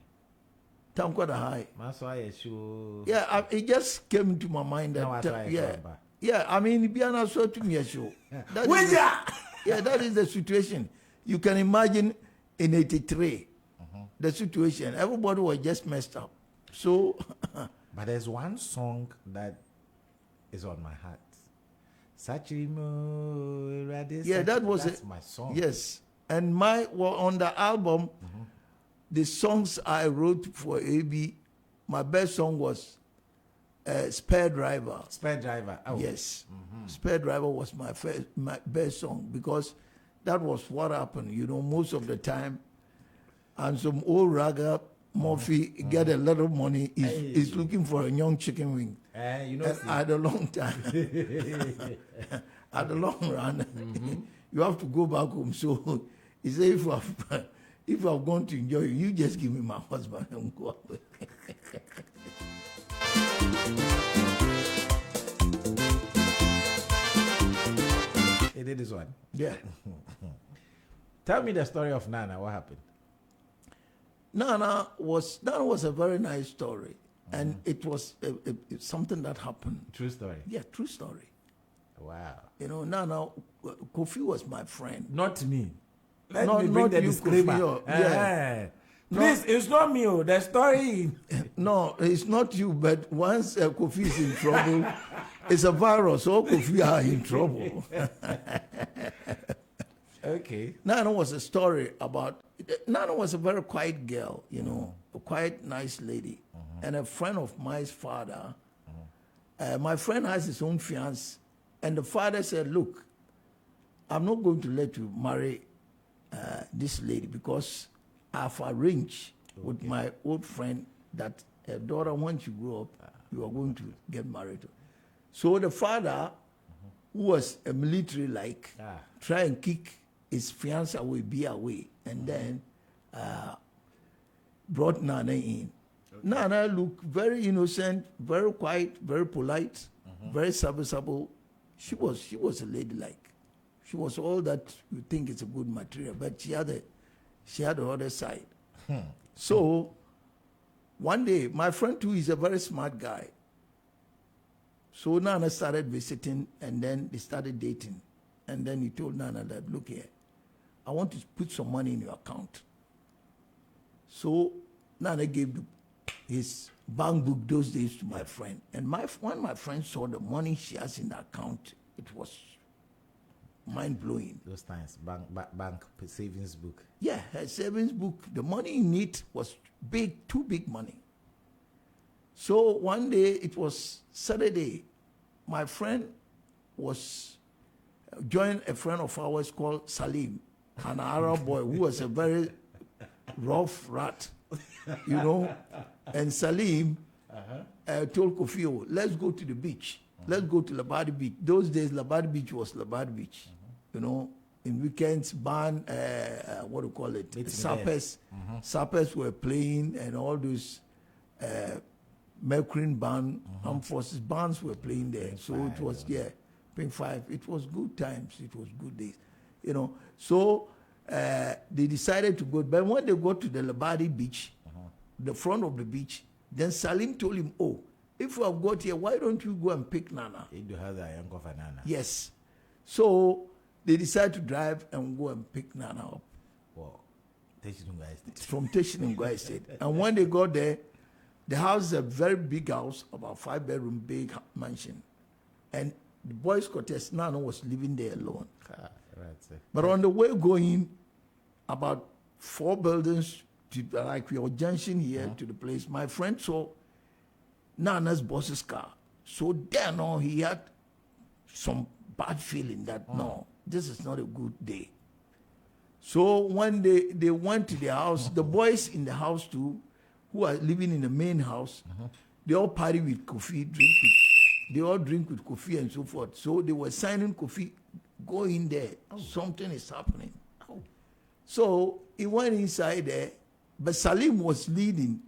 Tankwada High. Maswaya show. Yeah, it just came into my mind that yeah, I mean, Biana saw to me a show. That is the situation. You can imagine in 83, the situation. Everybody was just messed up. So, but there's one song that is on my heart. That's my song. Yes, and on the album, the songs I wrote for Abee, my best song was Spare Driver. Spare Driver. Oh. Yes. Spare Driver was my best song because that was what happened, most of the time. And some old ragga Murphy get a lot of money. He's looking for a young chicken wing. At the long time, at the long run, you have to go back home. So he said, if I've gone to enjoy you just give me my husband and go away. He did this one. Yeah. Tell me the story of Nana. What happened? Nana was a very nice story, and it was something that happened. True story. Yeah, true story. Wow. Nana, Kofi was my friend. Not me. Let me bring the disclaimer. Kofi, please, it's not me. The story. No, it's not you. But once Kofi is in trouble, it's a virus. All Kofi are in trouble. Okay. Nana was a story about. Nana was a very quiet girl, a quiet, nice lady, and a friend of my father. My friend has his own fiancé, and the father said, "Look, I'm not going to let you marry this lady because I've arranged with my old friend that her daughter, once you grow up, you are going to get married to." So the father, who was a military-like, try and kick his fiancée will be away, and then brought Nana in. Okay. Nana looked very innocent, very quiet, very polite, very serviceable. She was a ladylike. She was all that you think is a good material, but she had the other side. So one day, my friend too is a very smart guy. So Nana started visiting, and then they started dating. And then he told Nana that, look here, I want to put some money in your account. So Nana gave his bank book those days to my friend. And when my friend saw the money she has in the account, it was mind-blowing. Those times, bank savings book. Yeah, her savings book, the money in it was big, too big money. So one day, it was Saturday, my friend was joined a friend of ours called Salim, an Arab boy who was a very rough rat, you know. And Salim told Kofi, oh, let's go to the beach. Let's go to Labadi Beach. Those days, Labadi Beach was Labadi Beach. You know, in weekends, band, what do you call it? Sappers were playing, and all those Mercury band, armed forces bands were playing there. Pink so Five, it was, Pink 5. It was good times. It was good days. You know, so they decided to go. But when they got to the Labadi Beach, the front of the beach, then Salim told him, oh, if you have got here, why don't you go and pick Nana? You have a young of Nana. Yes. So they decided to drive and go and pick Nana up. Wow. From Teshinungwa Estate. And when they got there, the house is a very big house, about 5-bedroom, big mansion. And the boys' quarters, Nana was living there alone. But on the way going, about 4 buildings, to, like your junction here to the place, my friend saw Nana's boss's car. So then he had some bad feeling that, no, this is not a good day. So when they went to the house, the boys in the house too, who are living in the main house, they all party with Kofi, they all drink with Kofi and so forth. So they were signing Kofi, go in there, something is happening. So he went inside there, but Salim was leading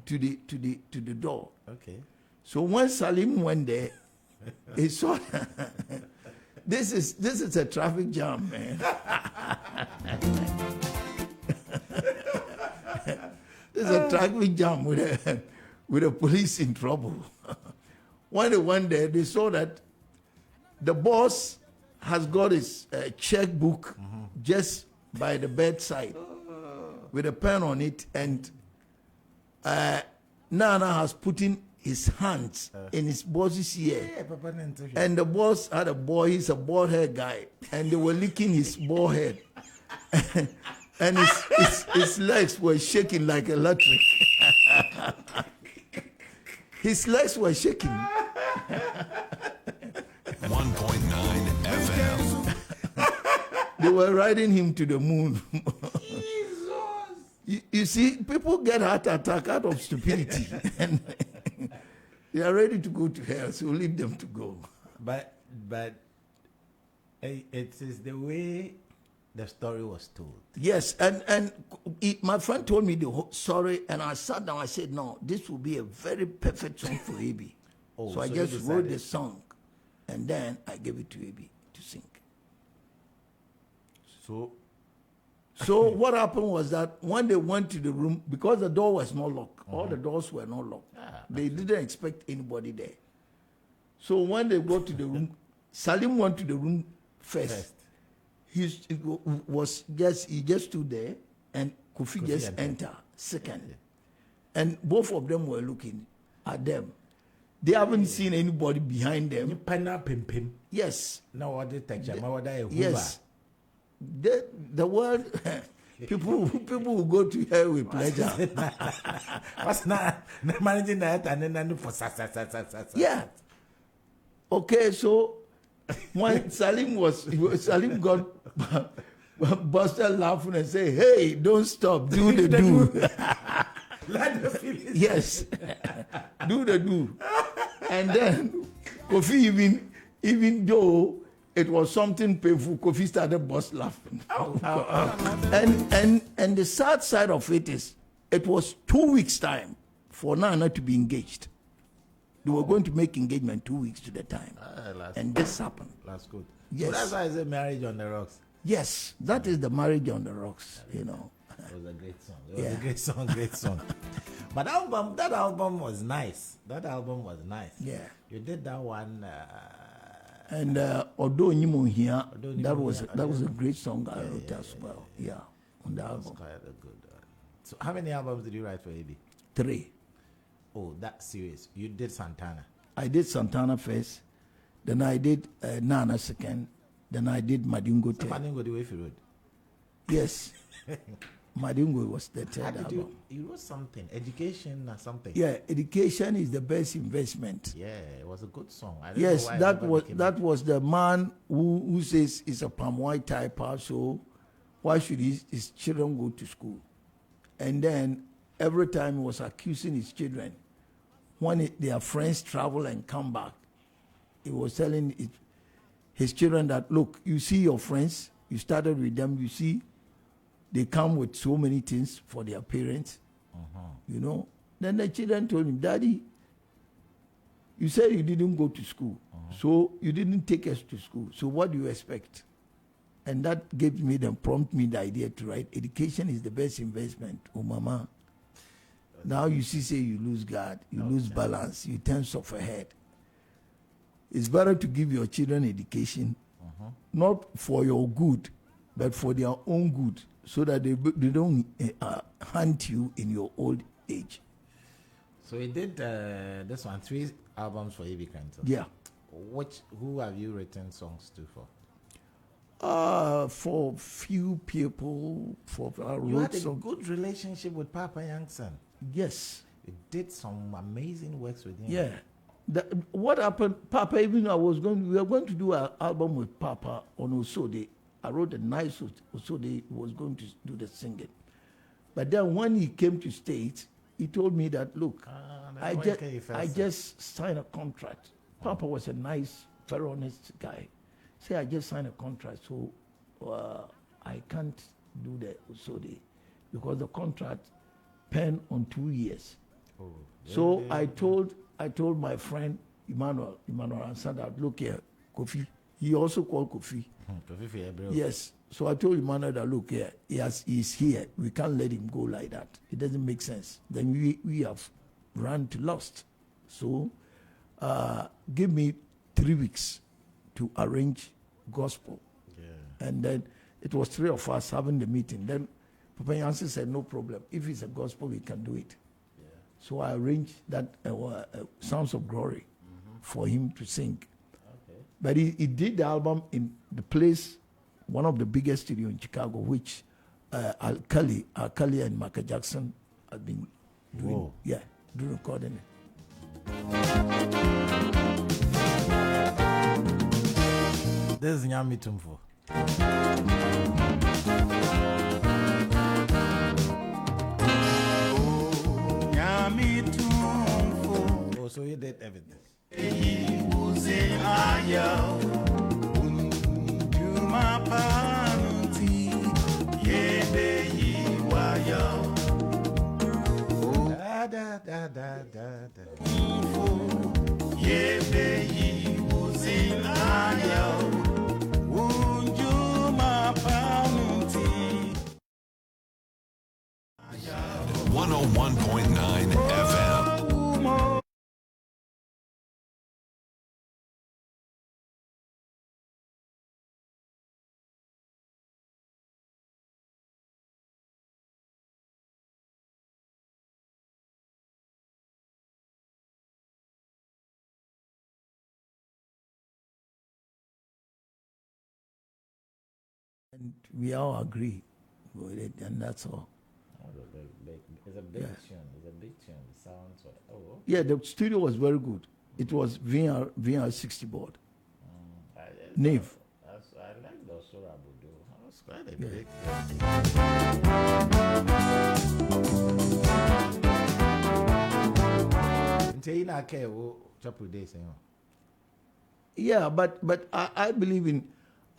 to the door. Okay. So when Salim went there, he saw this is a traffic jam, man. This is a traffic jam with the police in trouble. When they went there, they saw that the boss has got his checkbook just by the bedside with a pen on it, and Nana has put in his hands in his boss's ear. And the boss had a boy, he's a bald head guy, and they were licking his bald head. And his legs were shaking like electric. His legs were shaking. 1.9 FM. They were riding him to the moon. You see, people get heart attack out of stupidity. And they are ready to go to hell, so leave them to go. But it is the way the story was told. Yes, and my friend told me the whole story, and I sat down. I said, no, this will be a very perfect song for Abee. So I just wrote the song, and then I gave it to Abee to sing. So what happened was that when they went to the room, because the door was not locked, all the doors were not locked. They didn't expect anybody there. So when they go to the room, Salim went to the room first. He just stood there, and Kofi just entered second. And both of them were looking at them. They haven't seen anybody behind them. Yes. Yes. The world, people will go to hell with pleasure. What's not managing that and then for yeah. Okay, so when Salim got busted laughing and say, "Hey, don't stop, do the do." Yes, do the do. And then Kofi, even though it was something painful. Kofi started bust laughing. And the sad side of it is, it was 2 weeks time for Nana to be engaged. They were going to make engagement 2 weeks to the time. And this happened. That's good. Yes. So that's why I say marriage on the rocks. Yes, that is the marriage on the rocks, you know. It was a great song. It was a great song. But that album was nice. That album was nice. Yeah. You did that one. And although Nimo here, that was a great song I wrote as well. Yeah, on the album. Quite a good one. So how many albums did you write for Abee? 3. Oh, that's serious. You did Santana. I did Santana first, then I did Nana second, then I did Madingo So third. Madingo the way you wrote. Yes, Madingo was the How third did album. you wrote something, education or something? Yeah, education is the best investment. Yeah, it was a good song. I don't Yes, know why that nobody was came that was the man who says it's a palm white typer, so why should his children go to school? And then every time he was accusing his children, when their friends travel and come back, he was telling his children that, look, you see your friends, you started with them, you see, they come with so many things for their parents, you know. Then the children told him, Daddy, you said you didn't go to school, so you didn't take us to school, so what do you expect? And that gave me prompt me the idea to write, education is the best investment, oh mama. Now you see, say you lose God, you lose balance, you turn suffer head. It's better to give your children education, not for your good, but for their own good, so that they don't hunt you in your old age. So he did this one, 3 albums for Abee Mensah. Yeah. Who have you written songs to for? For few people, You had a some, good relationship with Papa Youngson. yes, You did some amazing works with him. yeah. What happened, Papa, even we were going to do an album with Papa on Osode. I wrote a nice Osode, he was going to do the singing. But then when he came to States, he told me that, look, I just signed a contract. Papa was a nice, very honest guy. Say, I just signed a contract, so I can't do the Osode because the contract penned on 2 years. Oh, yeah, so yeah, I told my friend Emmanuel Ansan that, look here, Kofi. He also called Kofi. Yes. So I told Emmanuel that, look here, he's here. We can't let him go like that. It doesn't make sense. Then we have run to lost. So give me 3 weeks to arrange gospel. Yeah. And then it was 3 of us having the meeting. Then Papa Yancy said, no problem. If it's a gospel, we can do it. Yeah. So I arranged that Sounds of Glory for him to sing. Okay. But he did the album in the place, one of the biggest studios in Chicago, which Al-Kali and Michael Jackson have been doing. Whoa. Yeah, doing recording it. This is Nyami Tumfo. Oh, so you did everything. FM. And we all agree with it, and that's all. It's a big tune. It's a big tune. It sounds like, oh. Yeah, the studio was very good. It was VR 60 board. Nave. I like the Sora Budo. That was quite a big. Until you not care, chop with this, Yeah, but I believe in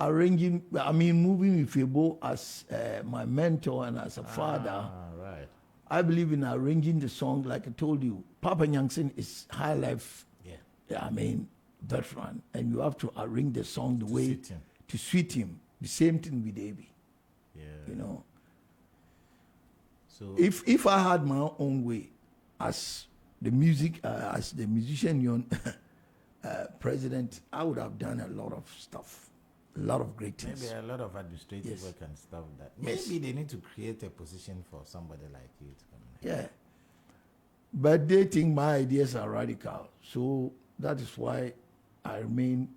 arranging. I mean, moving with Febo as my mentor and as a father. Right. I believe in arranging the song like I told you. Papa Nyankson is Highlife. Yeah. I mean, veteran, and you have to arrange the song the way suit him. to suit him. The same thing with Abee. Yeah. You know, So if I had my own way as the musician union president, I would have done a lot of stuff, a lot of great things. maybe a lot of administrative Yes. work and stuff that Yes. maybe they need to create a position for somebody like you to come in. Yeah. But they think my ideas are radical. So that is why I remain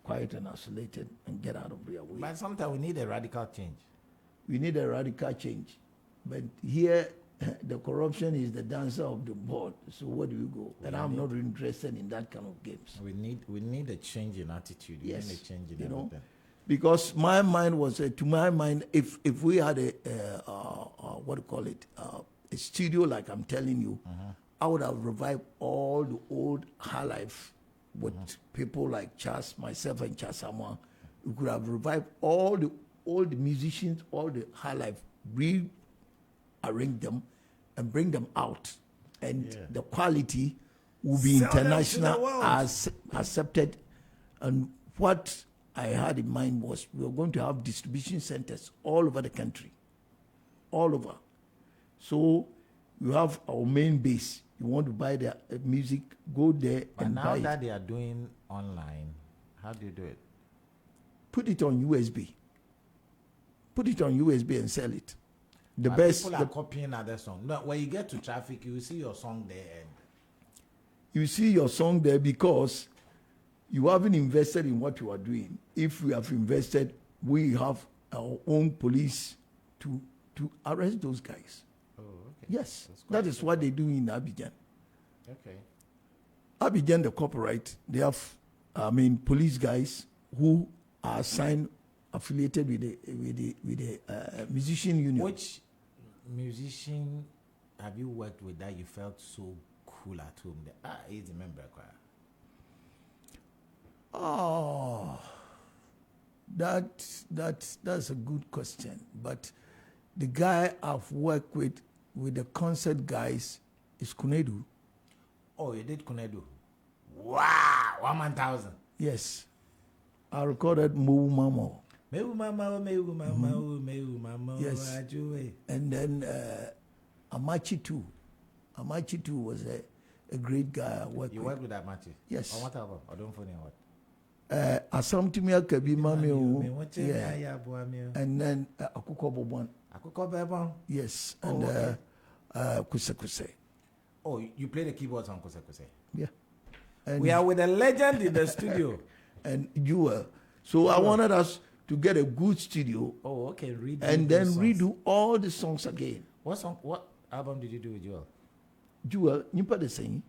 quiet and isolated and get out of their way. But sometimes we need a radical change. We need a radical change. But here, the corruption is the dancer of the board. So where do you go? And I'm not interested in that kind of games. We need a change in attitude. We Yes. need a change in You know, everything. because my mind was, to my mind, if we had a what do you call it, a studio like I'm telling you, I would have revived all the old Highlife with people like Chas, myself and Chas Samoa. We could have revived all the musicians, all the Highlife, rearrange them and bring them out. And Yeah. the quality will be Sell them to the international world. as accepted. And what I had in mind was we were going to have distribution centers all over the country. All over. So you have our main base. You want to buy the music, go there But and now buy that it. they are doing online, how do you do it? Put it on USB. Put it on USB and sell it. The But best. people are copying other songs. No, when you get to traffic, you will see your song there, and You see your song there because you haven't invested in what you are doing. If we have invested, we have our own police to arrest those guys. oh, okay. Yes, That's quite that is what they do in Abidjan. Okay. Abidjan, the corporate, they have, police guys who are assigned, affiliated with the musician union. Which musician have you worked with that you felt so cool at home? He's a member choir. Oh, that's a good question. But the guy I've worked with the concert guys is Kunedu. Oh, you did Kunedu. Wow, 1,000. Yes, I recorded Mou Mamo, Meu mama, meu mama, meu mama. Yes. Ajue. and then Amachi too. Amachi too was a great guy I worked You with. worked with that Machi? Yes. On what album? I don't funny what. Asamtumia Kabi Mami, yeah, Yeah. and then Akuko Bobon. Akoko Bebon. Yes, Oh, and okay. Kuse Kuse. Oh, you play the keyboards on Kose Kose. Yeah. And We are with a legend in the studio. and you were. So I wanted us to get a good studio Oh, okay. Redo and then those songs. redo all the songs again. What song? What album did you do with Joel? Jewel, you put the same.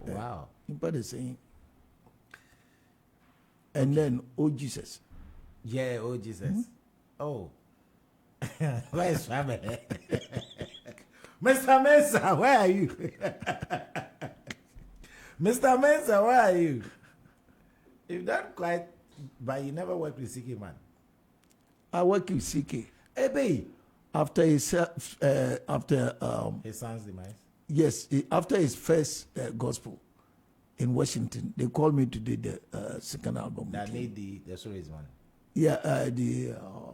Wow. You put the same. And then, oh Jesus. Yeah. Oh Jesus. Oh. Where is family? Mr. Mensah, where are you? Mr. Mensah, where are you? You've done quite, but you never worked with CK Man. I work with CK. Abee. After his His son's demise. yes, after his first gospel in Washington, they called me to do the second album. That with him. lady, the stories one. Yeah,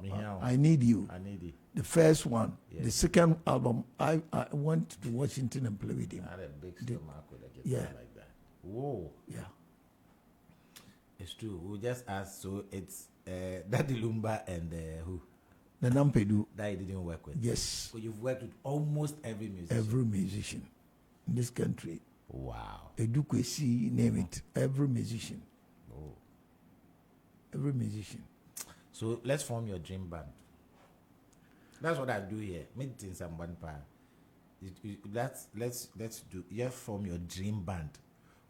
Meow. I Need You. I need it. The first one. Yes. The second album, I went to Washington and played with him. I had a big stomach with a guitar Yeah. like that. Whoa. Yeah. It's true. We just asked, so it's Daddy Lumba and who? The Nampedu. That you didn't work with. Yes. So you've worked with almost every musician. Every musician in this country. Wow. Edu Kwesi, name it. Every musician. Oh. Every musician. So let's form your dream band. That's what I do here. Meeting someone pa. Let's do. You form your dream band.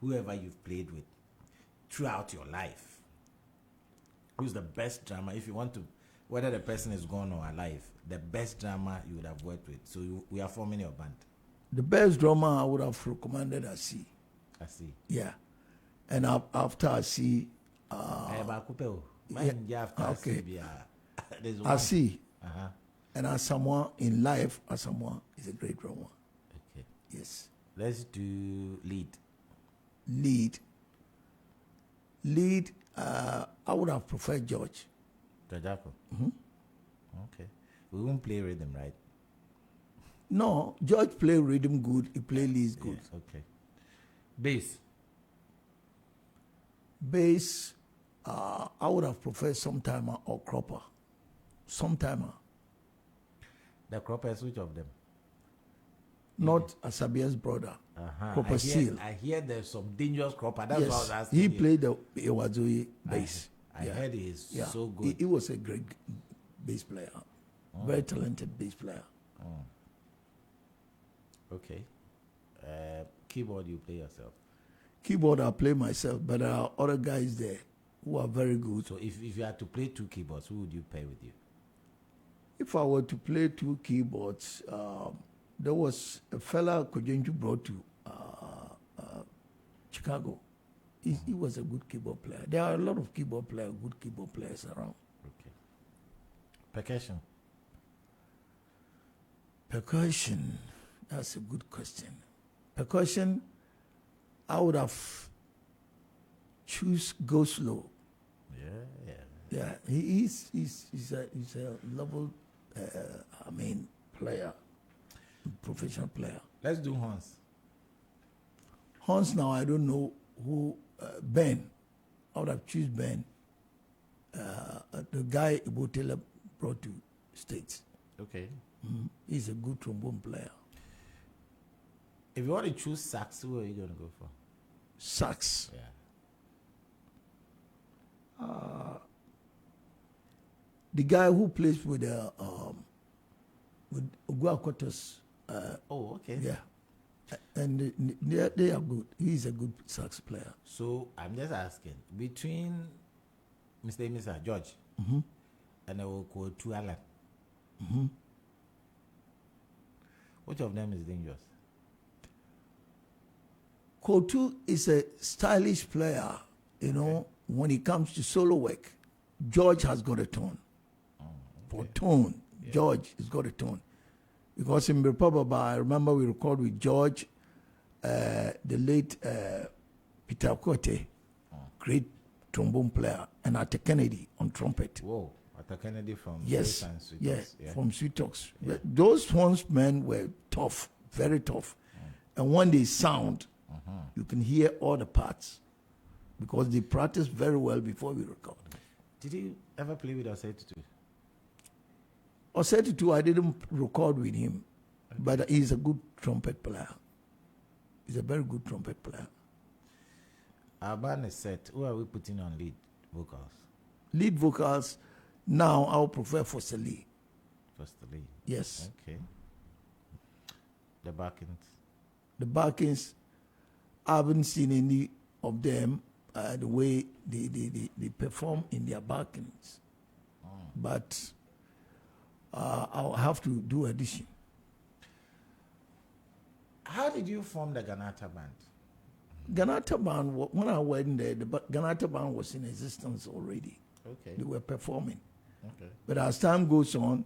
Whoever you've played with throughout your life. Who's the best drummer? If you want to, whether the person is gone or alive, the best drummer you would have worked with. So we are forming your band. The best drummer I would have recommended as C. I see. Yeah. And after I see, okay. There's I one. see. Uh-huh. And Asamoah in life, Asamoah is a great drummer. Okay. Yes. Let's do lead. Lead, I would have preferred George. Jajako. Okay. We won't play rhythm, right? No, George play rhythm good, he play leads good. Yeah, okay. Bass. Bass, I would have preferred Sometimer or Cropper. Sometimer. The Croppers, which of them? Not Asabia's brother. Cropper Seal. I hear there's some dangerous Cropper. That's what I was Yes, asking. he you. played the Iwazoe bass. I heard he's Yeah. so good. He was a great bass player. Very talented bass player. Okay. Keyboard, you play yourself. Keyboard, I play myself, but there are other guys there who are very good. So if you had to play two keyboards, who would you pair with you? If I were to play two keyboards, there was a fella Kojenju brought to Chicago. He was a good keyboard player. There are a lot of good keyboard players around. Okay. Percussion. Percussion, that's a good question. Percussion, I would have choose Go Slow. Yeah, he's a level, player, professional player. Let's do horns. Horns now, I don't know who, Ben. I would have choose Ben. The guy Ibotela brought to States. Okay. He's a good trombone player. If you want to choose sax, who are you going to go for? Sax. Yeah. The guy who plays with Guacotos. Okay. Yeah. And they are good. He's a good sax player. So I'm just asking, between Mr. George and I will call to Alan, which of them is dangerous? Kotu is a stylish player, when it comes to solo work. George has got a tone. For tone, George has got a tone. Because in Republic, I remember we recorded with George, the late Peter Kote, great trombone player, and Ate Kennedy on trumpet. Whoa, Ate Kennedy from Yes, Sweet yeah, Talks. from Sweet Talks. Yeah. Those ones, men, were tough, very tough. And when they sound, you can hear all the parts because they practice very well before we record. Did you ever play with Osei-Tutu? Osei-Tutu, I didn't record with him, but he's a good trumpet player. He's a very good trumpet player. Our band is set. Who are we putting on lead vocals? Lead vocals, now I would prefer Fosali. First the lead. Yes. Okay. The backings. The backings, I haven't seen any of them the way they perform in their backings. But I'll have to do addition. How did you form the Ghanata band? Ghanata band, when I went there, the Ghanata band was in existence already. Okay. They were performing. Okay. But as time goes on,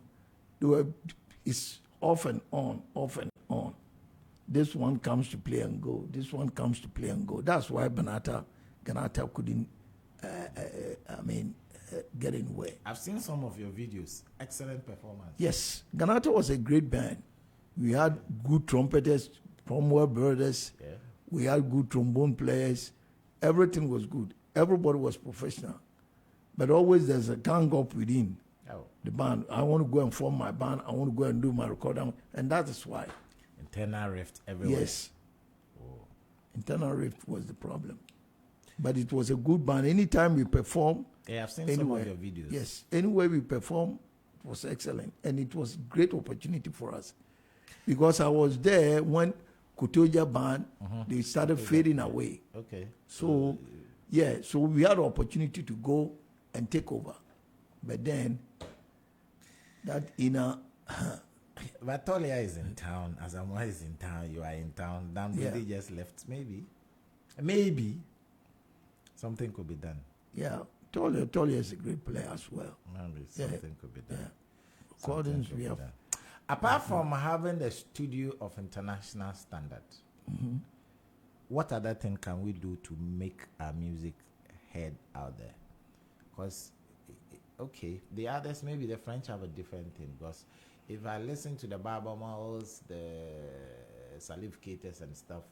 it's off and on, off and on. This one comes to play and go. This one comes to play and go. That's why Ghanata couldn't, get in way. I've seen some of your videos. Excellent performance. Yes, Ghanata was a great band. We had good trumpeters, Cromwell brothers. Yeah. We had good trombone players. Everything was good. Everybody was professional. But always there's a gang up within the band. I want to go and form my band. I want to go and do my recording. And that is why. Internal rift everywhere. Yes. Internal rift was the problem. But it was a good band. Anytime we perform. Yeah, I've seen some of your videos. Yes. Anywhere we perform, it was excellent. And it was a great opportunity for us. Because I was there when Kutoja band, they started fading away. Okay. So, so we had the opportunity to go and take over. But then, that inner... But Tolia is in town. Asamoah is in town. You are in town. Damn, they just left, maybe. maybe something could be done. Yeah, Tolia is a great player as well. Maybe something could be done. Yeah. Recordings we have. Apart from having the studio of international standard, what other thing can we do to make our music head out there? Because, okay, the others, maybe the French have a different thing. Because if I listen to the Barbamals, the Salificators and stuff,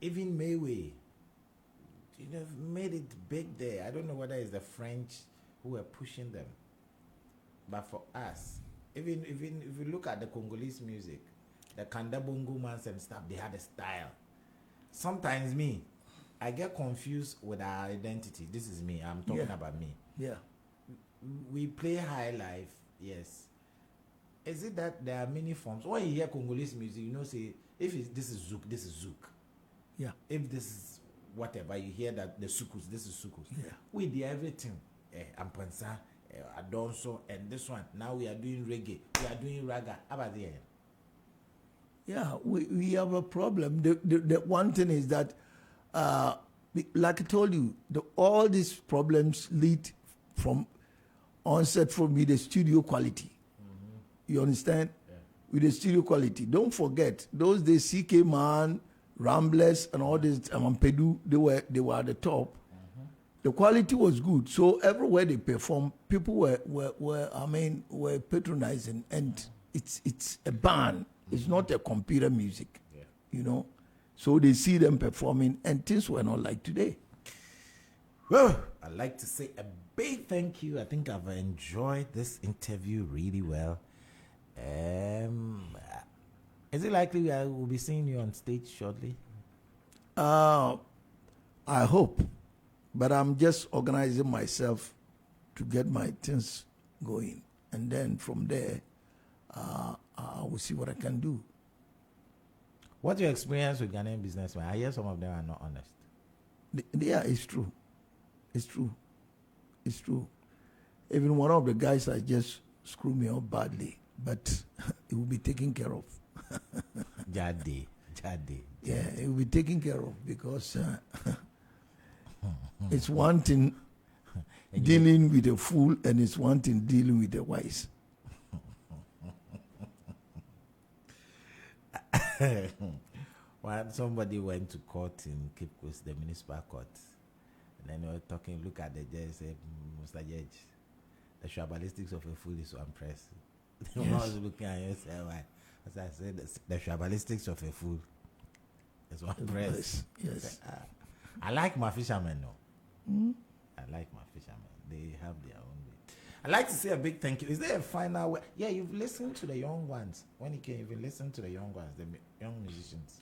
even Mayway, made it big there. I don't know whether it's the French who were pushing them. But for us, even if you look at the Congolese music, the Kandabongo mans and stuff, they had a style. Sometimes I get confused with our identity. This is me. I'm talking about me. Yeah. We play Highlife, yes. Is it that there are many forms? When you hear Congolese music, say, if this is Zouk, this is Zouk. Yeah. If this is whatever, you hear that the Sukus, this is Sukus. Yeah. We do everything. Ampansa, Adonso, and this one. Now we are doing reggae. We are doing raga. How about the end? Yeah, we have a problem. The one thing is that, like I told you, all these problems lead from onset from me the studio quality. You understand? Yeah. With the studio quality. Don't forget, those days CK Man, Ramblers, and all this, Ampedu, they were at the top. The quality was good. So everywhere they perform, people were patronizing, and it's a band. It's not a computer music, So they see them performing, and things were not like today. Well, I'd like to say a big thank you. I think I've enjoyed this interview really well. Is it likely we'll be seeing you on stage shortly? I hope, but I'm just organizing myself to get my things going, and then from there, I will see what I can do. What's your experience with Ghanaian businessmen? I hear some of them are not honest. Yeah, it's true. It's true. Even one of the guys I just screwed me up badly, but it will be taken care of. Jade. Yeah, it will be taken care of because it's one thing dealing with a fool, and it's one thing dealing with a wise. When somebody went to court in Cape Coast, the municipal court, and then they were talking, look at the judge, say, Mr. Judge, the tribalistics of a fool is so impressive. Yes. I was looking at you and said, why? As I said, the tribalistics of a fool is one impressive. Yes. I like my fishermen, though. I like my fishermen. They have their own way. I'd like to say a big thank you. Is there a final way? Yeah, you've listened to the young ones. When you came, you've listened to the young ones, the young musicians.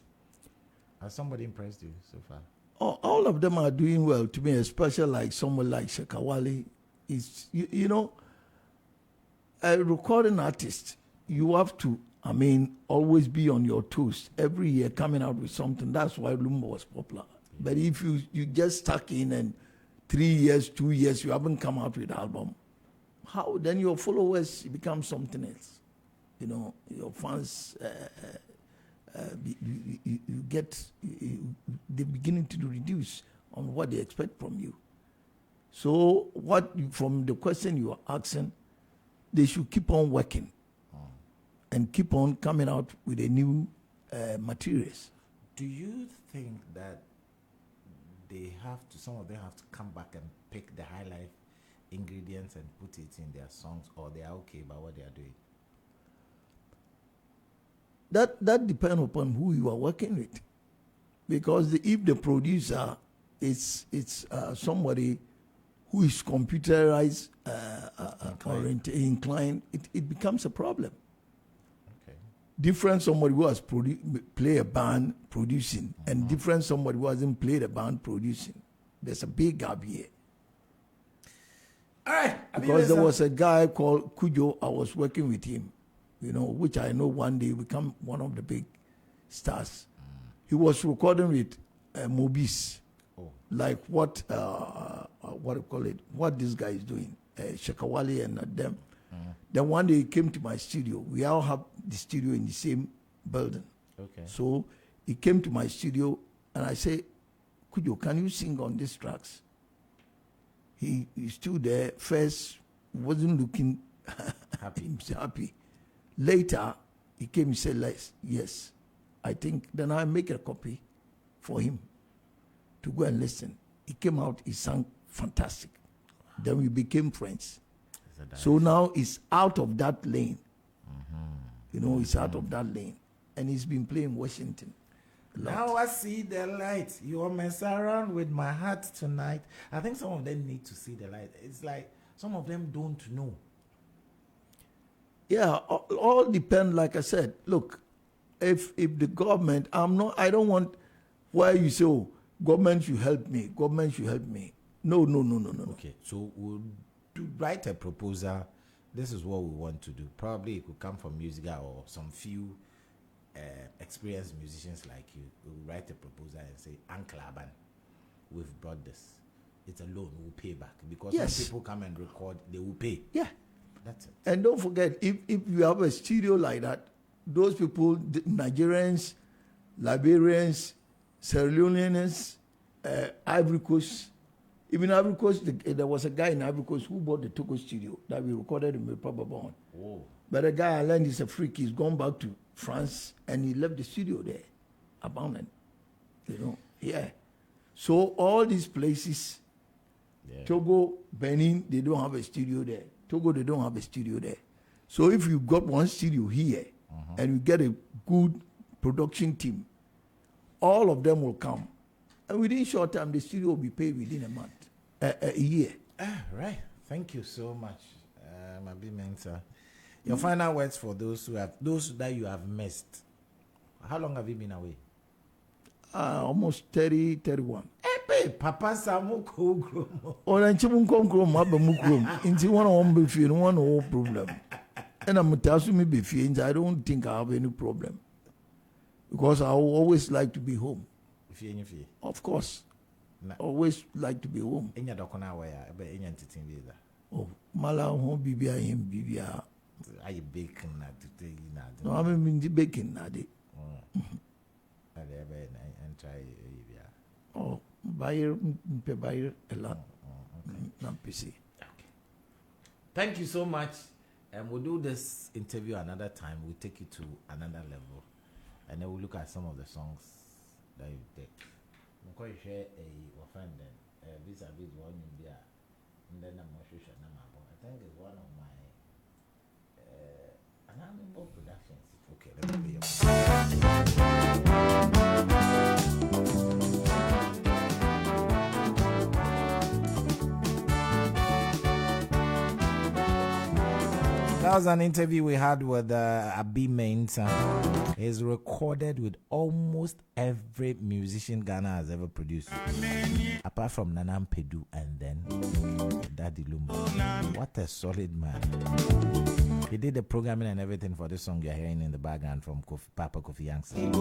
Has somebody impressed you so far? All of them are doing well to me, especially like someone like Shakawali. Is a recording artist, you have to, always be on your toes. Every year coming out with something. That's why Lumba was popular. Yeah. But if you just stuck in and 3 years, 2 years, you haven't come out with an album, how then your followers become something else? Your fans, they're beginning to reduce on what they expect from you. So from the question you are asking, they should keep on working and keep on coming out with a new materials. Do you think that some of them have to come back and pick the Highlife ingredients and put it in their songs, or they are okay about what they are doing? That depends upon who you are working with, because if the producer is somebody who is computerized inclined, it becomes a problem. Okay. Different somebody who has play a band producing, and different somebody who hasn't played a band producing. There's a big gap here. All right. Because there was a guy called Kujo, I was working with him, which I know one day become one of the big stars. He was recording with Mobis, like what do you call it? What this guy is doing, Shakawali and them. Then one day he came to my studio. We all have the studio in the same building. Okay. So he came to my studio And I say, Kujo, can you sing on these tracks? He stood there. First, wasn't looking happy. Later, he came and said, yes, I think. Then I make a copy for him to go and listen. He came out, he sang fantastic. Then we became friends. So now he's out of that lane. You know, he's out of that lane. And he's been playing Washington. Now I see the light. You are messing around with my heart tonight. I think some of them need to see the light. It's like some of them don't know. Yeah, all depend. Like I said, look, if the government, I don't want why you say, oh, government should help me. Government should help me. No. Okay, so we'll write a proposal. This is what we want to do. Probably it could come from Musica or some few experienced musicians like you. We'll write a proposal and say, Uncle Aban, we've brought this. It's a loan. We'll pay back. Because when people come and record, they will pay. Yeah. That's it. And don't forget, if you have a studio like that, those people, the Nigerians, Liberians, Sierra Leoneans, Ivory Coast, even Ivory Coast, there was a guy in Ivory Coast who bought the Togo studio that we recorded in Papa. Oh. But the guy I learned is a freak. He's gone back to France and he left the studio there, abandoned. You know, yeah. So all these places, Togo, Benin, they don't have a studio there. Togo, they don't have a studio there. So if you got one studio here and you get a good production team, all of them will come. And within short time, the studio will be paid within a month, a year. Right. Thank you so much, Abee Mensah. Your final words for those that you have missed. How long have you been away? Almost 30, 31. Papa Samu Kogrom. Or I'm Chibun Kongrom, Abba Mukrom. Into one on Biffy and one whole problem. And I'm telling me Biffy, and I don't think I have any problem. Because I always like to be home. Of course. Always like to be home. Oh, Mala home Bibia him Bibia. Are you baking that to take you now? No, I haven't been baking that. And try. Oh, buy a lot. Not PC. Okay. Thank you so much. And we'll do this interview another time. We'll take you to another level. And then we'll look at some of the songs that you take. I'm going to share a friend then. Vis-a-vis one in there. And then I'm not sure. I think it's one of my Anamimbo Productions. Okay, let me That was an interview we had with Abee Mensah. He's recorded with almost every musician Ghana has ever produced, apart from Nanam Pedu and then Daddy Lumba. What a solid man. He did the programming and everything for this song you're hearing in the background from Papa Kofi Yankson.